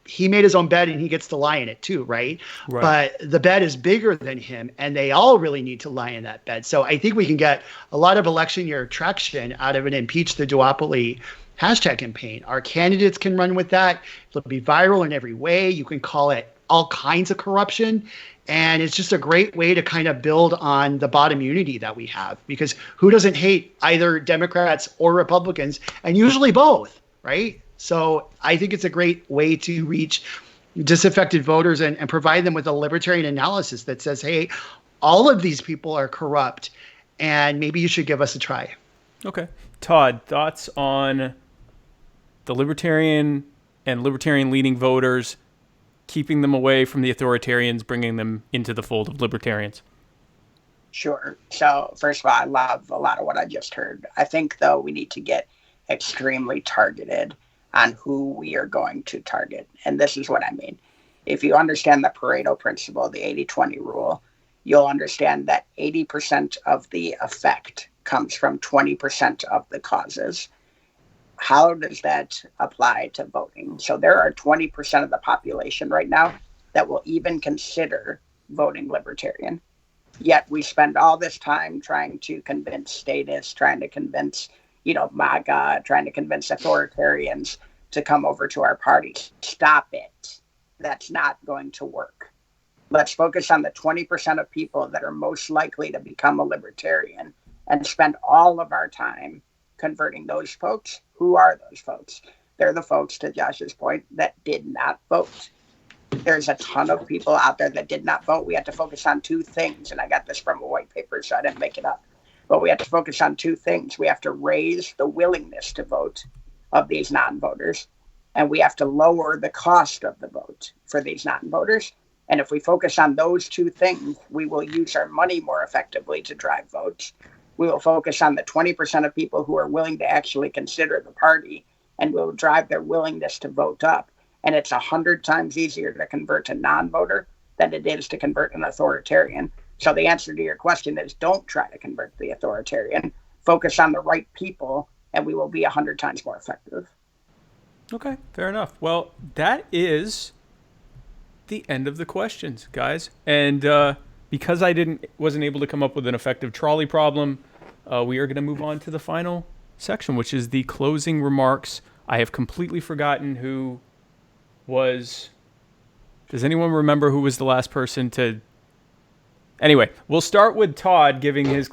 he made his own bed and he gets to lie in it too, right? But the bed is bigger than him and they all really need to lie in that bed. So I think we can get a lot of election year traction out of an impeach the duopoly hashtag campaign. Our candidates can run with that. It'll be viral in every way. You can call it all kinds of corruption. And it's just a great way to kind of build on the bottom unity that we have, because who doesn't hate either Democrats or Republicans, and usually both, right? So I think it's a great way to reach disaffected voters and provide them with a libertarian analysis that says, hey, all of these people are corrupt and maybe you should give us a try. Okay. Todd, thoughts on the libertarian and libertarian leaning voters, keeping them away from the authoritarians, bringing them into the fold of libertarians? Sure. So first of all, I love a lot of what I just heard. I think, though, we need to get extremely targeted on who we are going to target. And this is what I mean. If you understand the Pareto principle, the 80-20 rule, you'll understand that 80% of the effect comes from 20% of the causes. How does that apply to voting? So there are 20% of the population right now that will even consider voting libertarian. Yet we spend all this time trying to convince statists, trying to convince, MAGA, trying to convince authoritarians to come over to our party. Stop it. That's not going to work. Let's focus on the 20% of people that are most likely to become a libertarian and spend all of our time converting those folks. Who are those folks? They're the folks, to Josh's point, that did not vote. There's a ton of people out there that did not vote. We have to focus on two things, and I got this from a white paper, so I didn't make it up. But we have to focus on two things. We have to raise the willingness to vote of these non-voters, and we have to lower the cost of the vote for these non-voters. And if we focus on those two things, we will use our money more effectively to drive votes. We will focus on the 20% of people who are willing to actually consider the party, and we'll drive their willingness to vote up. And it's 100 times easier to convert a non-voter than it is to convert an authoritarian. So the answer to your question is, don't try to convert the authoritarian. Focus on the right people, and we will be 100 times more effective. Okay, fair enough. Well, that is the end of the questions, guys. And because I wasn't able to come up with an effective trolley problem, we are going to move on to the final section, which is the closing remarks. I have completely forgotten who was... Does anyone remember who was the last person to... Anyway, we'll start with Todd giving his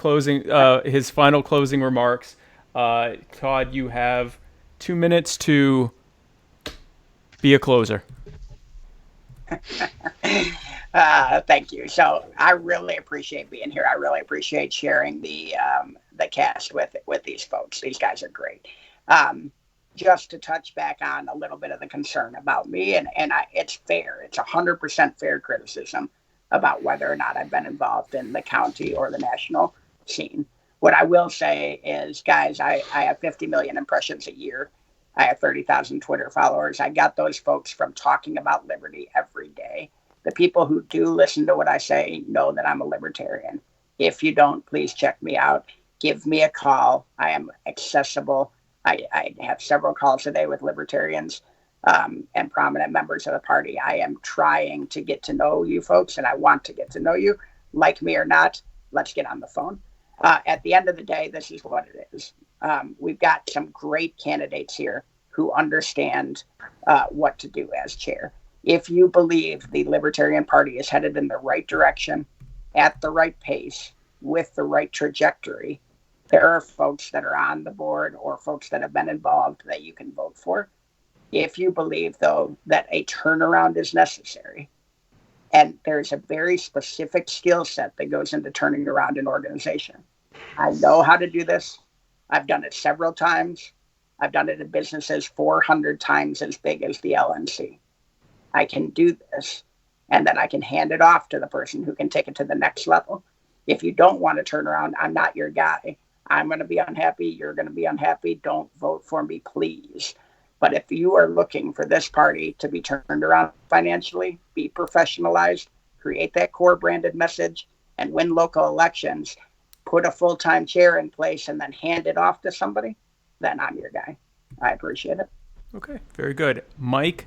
his final closing remarks. Todd, you have 2 minutes to be a closer. Thank you. So I really appreciate being here. I really appreciate sharing the cast with these folks. These guys are great. Just to touch back on a little bit of the concern about me, and it's fair. It's 100% fair criticism about whether or not I've been involved in the county or the national scene. What I will say is, guys, I have 50 million impressions a year. I have 30,000 Twitter followers. I got those folks from talking about liberty every day. The people who do listen to what I say know that I'm a libertarian. If you don't, please check me out. Give me a call. I am accessible. I have several calls a day with libertarians and prominent members of the party. I am trying to get to know you folks, and I want to get to know you. Like me or not, let's get on the phone. At the end of the day, this is what it is. We've got some great candidates here who understand what to do as chair. If you believe the Libertarian Party is headed in the right direction, at the right pace, with the right trajectory, there are folks that are on the board or folks that have been involved that you can vote for. If you believe, though, that a turnaround is necessary, and there's a very specific skill set that goes into turning around an organization. I know how to do this. I've done it several times. I've done it in businesses 400 times as big as the LNC. I can do this. And then I can hand it off to the person who can take it to the next level. If you don't want to turn around, I'm not your guy. I'm going to be unhappy. You're going to be unhappy. Don't vote for me, please. But if you are looking for this party to be turned around financially, be professionalized, create that core branded message, and win local elections, put a full-time chair in place, and then hand it off to somebody, then I'm your guy. I appreciate it. Okay, very good. Mike,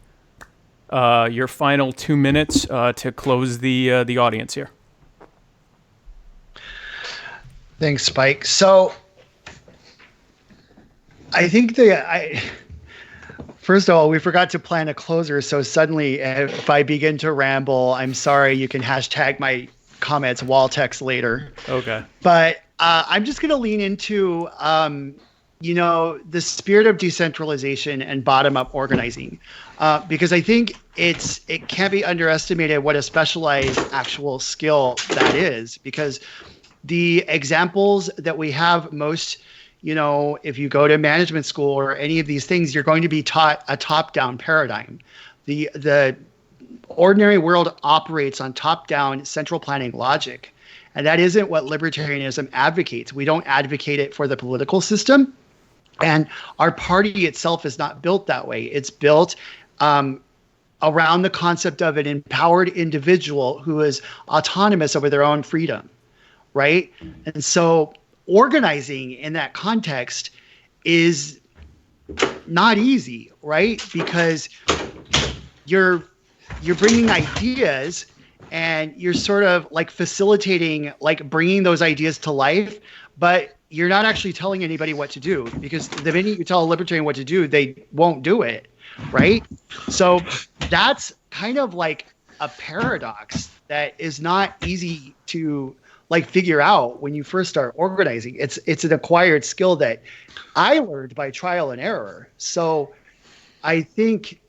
your final 2 minutes to close the audience here. Thanks, Spike. So I think first of all, we forgot to plan a closer. So suddenly, if I begin to ramble, I'm sorry. You can hashtag my comments wall text later. Okay. But I'm just going to lean into, the spirit of decentralization and bottom-up organizing, because I think it can't be underestimated what a specialized actual skill that is. Because the examples that we have most, if you go to management school or any of these things, you're going to be taught a top-down paradigm. The ordinary world operates on top-down central planning logic. And that isn't what libertarianism advocates. We don't advocate it for the political system. And our party itself is not built that way. It's built around the concept of an empowered individual who is autonomous over their own freedom, right? And so organizing in that context is not easy, right? Because you're bringing ideas and you're sort of like facilitating, like bringing those ideas to life, but you're not actually telling anybody what to do, because the minute you tell a libertarian what to do, they won't do it, right? So that's kind of like a paradox that is not easy to like figure out when you first start organizing. It's an acquired skill that I learned by trial and error. So I think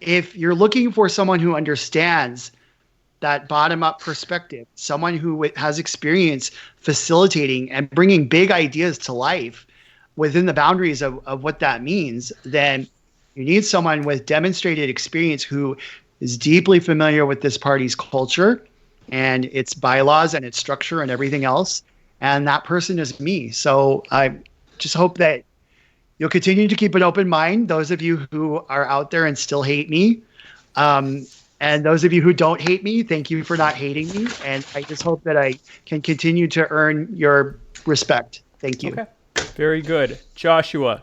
if you're looking for someone who understands that bottom-up perspective, someone who has experience facilitating and bringing big ideas to life within the boundaries of what that means, then you need someone with demonstrated experience who is deeply familiar with this party's culture and its bylaws and its structure and everything else. And that person is me. So I just hope that you'll continue to keep an open mind, those of you who are out there and still hate me. And those of you who don't hate me, thank you for not hating me. And I just hope that I can continue to earn your respect. Thank you. Okay. Very good. Joshua,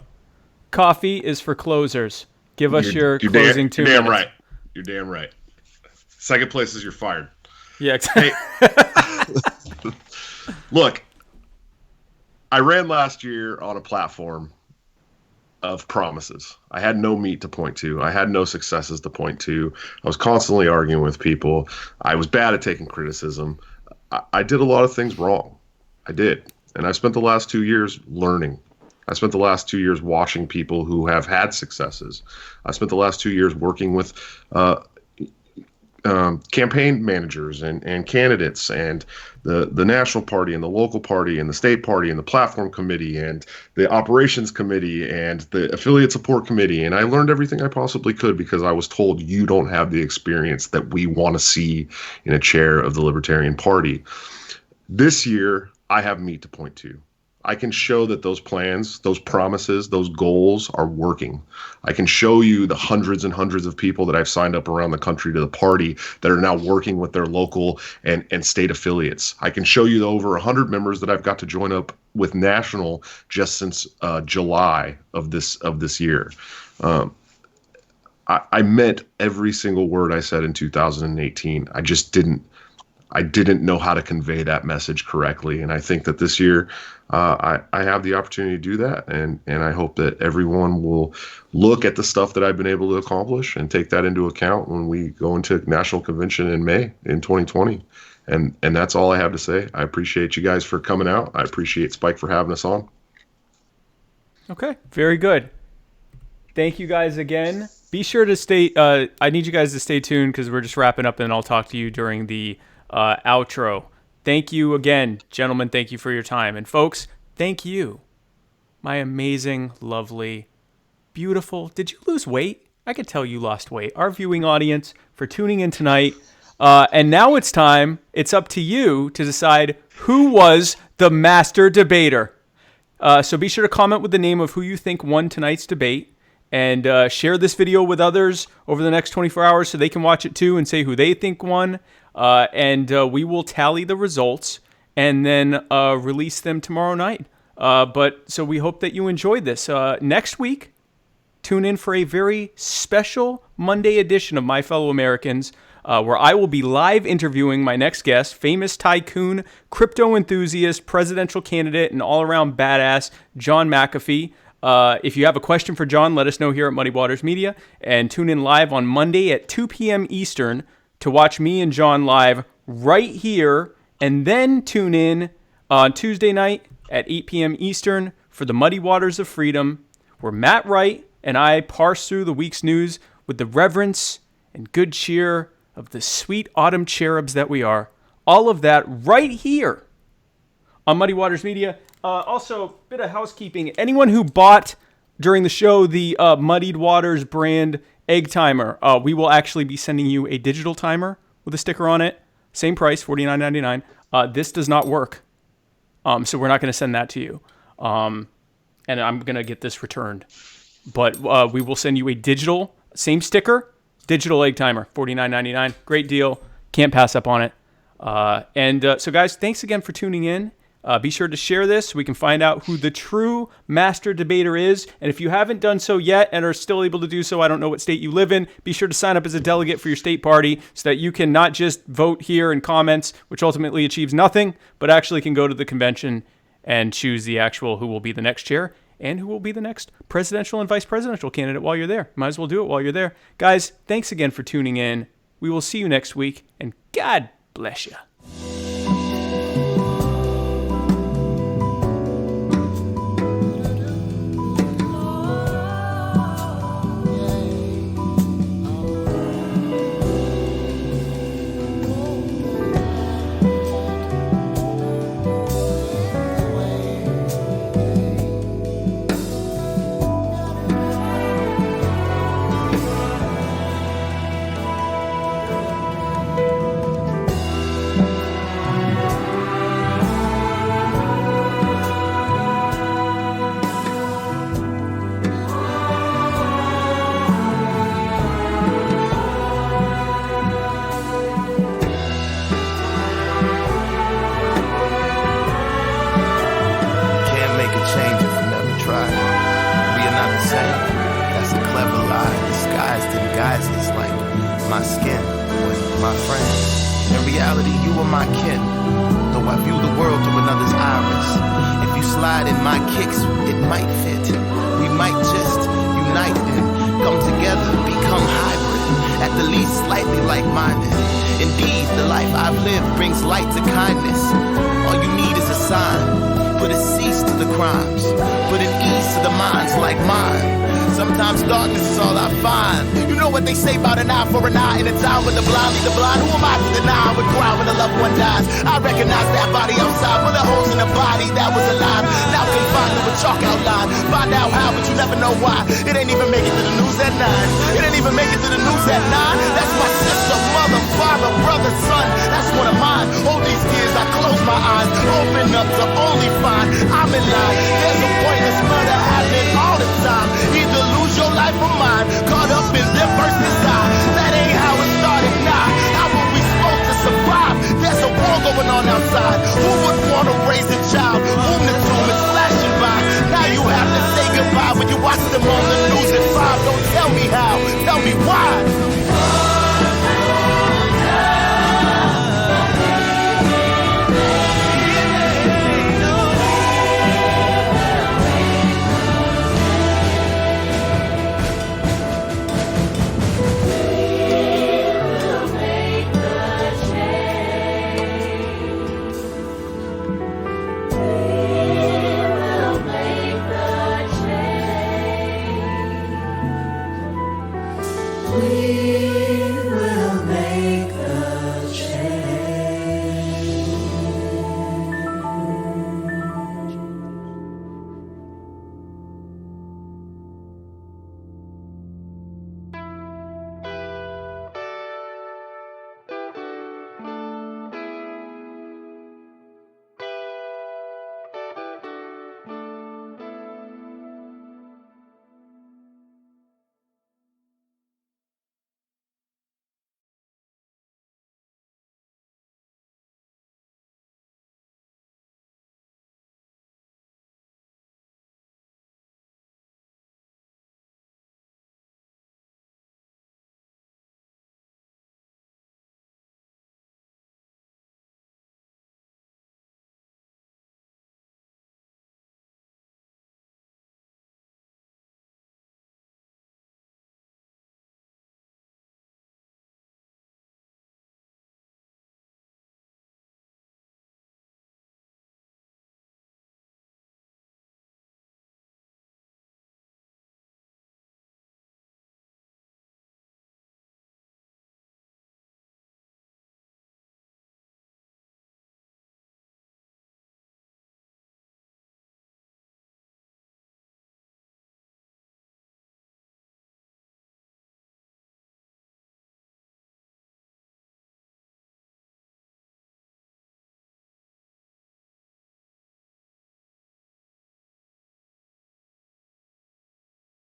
coffee is for closers. Give us your closing 2 minutes. You're damn right. You're damn right. Second place is you're fired. Yeah, exactly. Hey, look, I ran last year on a platform of promises. I had no meat to point to. I had no successes to point to. I was constantly arguing with people. I was bad at taking criticism. I did a lot of things wrong. I did. And I spent the last 2 years learning. I spent the last 2 years watching people who have had successes. I spent the last 2 years working with campaign managers and candidates and the national party and the local party and the state party and the platform committee and the operations committee and the affiliate support committee. And I learned everything I possibly could because I was told you don't have the experience that we want to see in a chair of the Libertarian Party. This year, I have meat to point to. I can show that those plans, those promises, those goals are working. I can show you the hundreds and hundreds of people that I've signed up around the country to the party that are now working with their local and state affiliates. I can show you the over 100 members that I've got to join up with national just since July of this year. I meant every single word I said in 2018. I didn't know how to convey that message correctly. And I think that this year I have the opportunity to do that. And I hope that everyone will look at the stuff that I've been able to accomplish and take that into account when we go into national convention in May in 2020. And that's all I have to say. I appreciate you guys for coming out. I appreciate Spike for having us on. Okay, very good. Thank you guys again. Be sure to stay. I need you guys to stay tuned because we're just wrapping up and I'll talk to you during the outro. Thank you again, gentlemen. Thank you for your time. And folks, thank you. My amazing, lovely, beautiful. Did you lose weight? I could tell you lost weight. Our viewing audience for tuning in tonight. And now it's time. It's up to you to decide who was the master debater. So be sure to comment with the name of who you think won tonight's debate. And share this video with others over the next 24 hours so they can watch it too and say who they think won. And we will tally the results and then release them tomorrow night. So we hope that you enjoyed this. Next week, tune in for a very special Monday edition of My Fellow Americans, where I will be live interviewing my next guest, famous tycoon, crypto enthusiast, presidential candidate, and all-around badass, John McAfee. If you have a question for John, let us know here at Muddy Waters Media, and tune in live on Monday at 2 p.m. Eastern to watch me and John live right here, and then tune in on Tuesday night at 8 p.m. Eastern for the Muddy Waters of Freedom, where Matt Wright and I parse through the week's news with the reverence and good cheer of the sweet autumn cherubs that we are. All of that right here on Muddy Waters Media. Also, bit of housekeeping. Anyone who bought during the show the Muddied Waters brand egg timer, we will actually be sending you a digital timer with a sticker on it. Same price, $49.99. This does not work. So we're not going to send that to you. And I'm going to get this returned. But we will send you a digital, same sticker, digital egg timer, $49.99. Great deal. Can't pass up on it. So guys, thanks again for tuning in. Be sure to share this so we can find out who the true master debater is. And if you haven't done so yet and are still able to do so, I don't know what state you live in, be sure to sign up as a delegate for your state party so that you can not just vote here in comments, which ultimately achieves nothing, but actually can go to the convention and choose the actual who will be the next chair and who will be the next presidential and vice presidential candidate while you're there. Might as well do it while you're there. Guys, thanks again for tuning in. We will see you next week, and God bless you. Going on outside.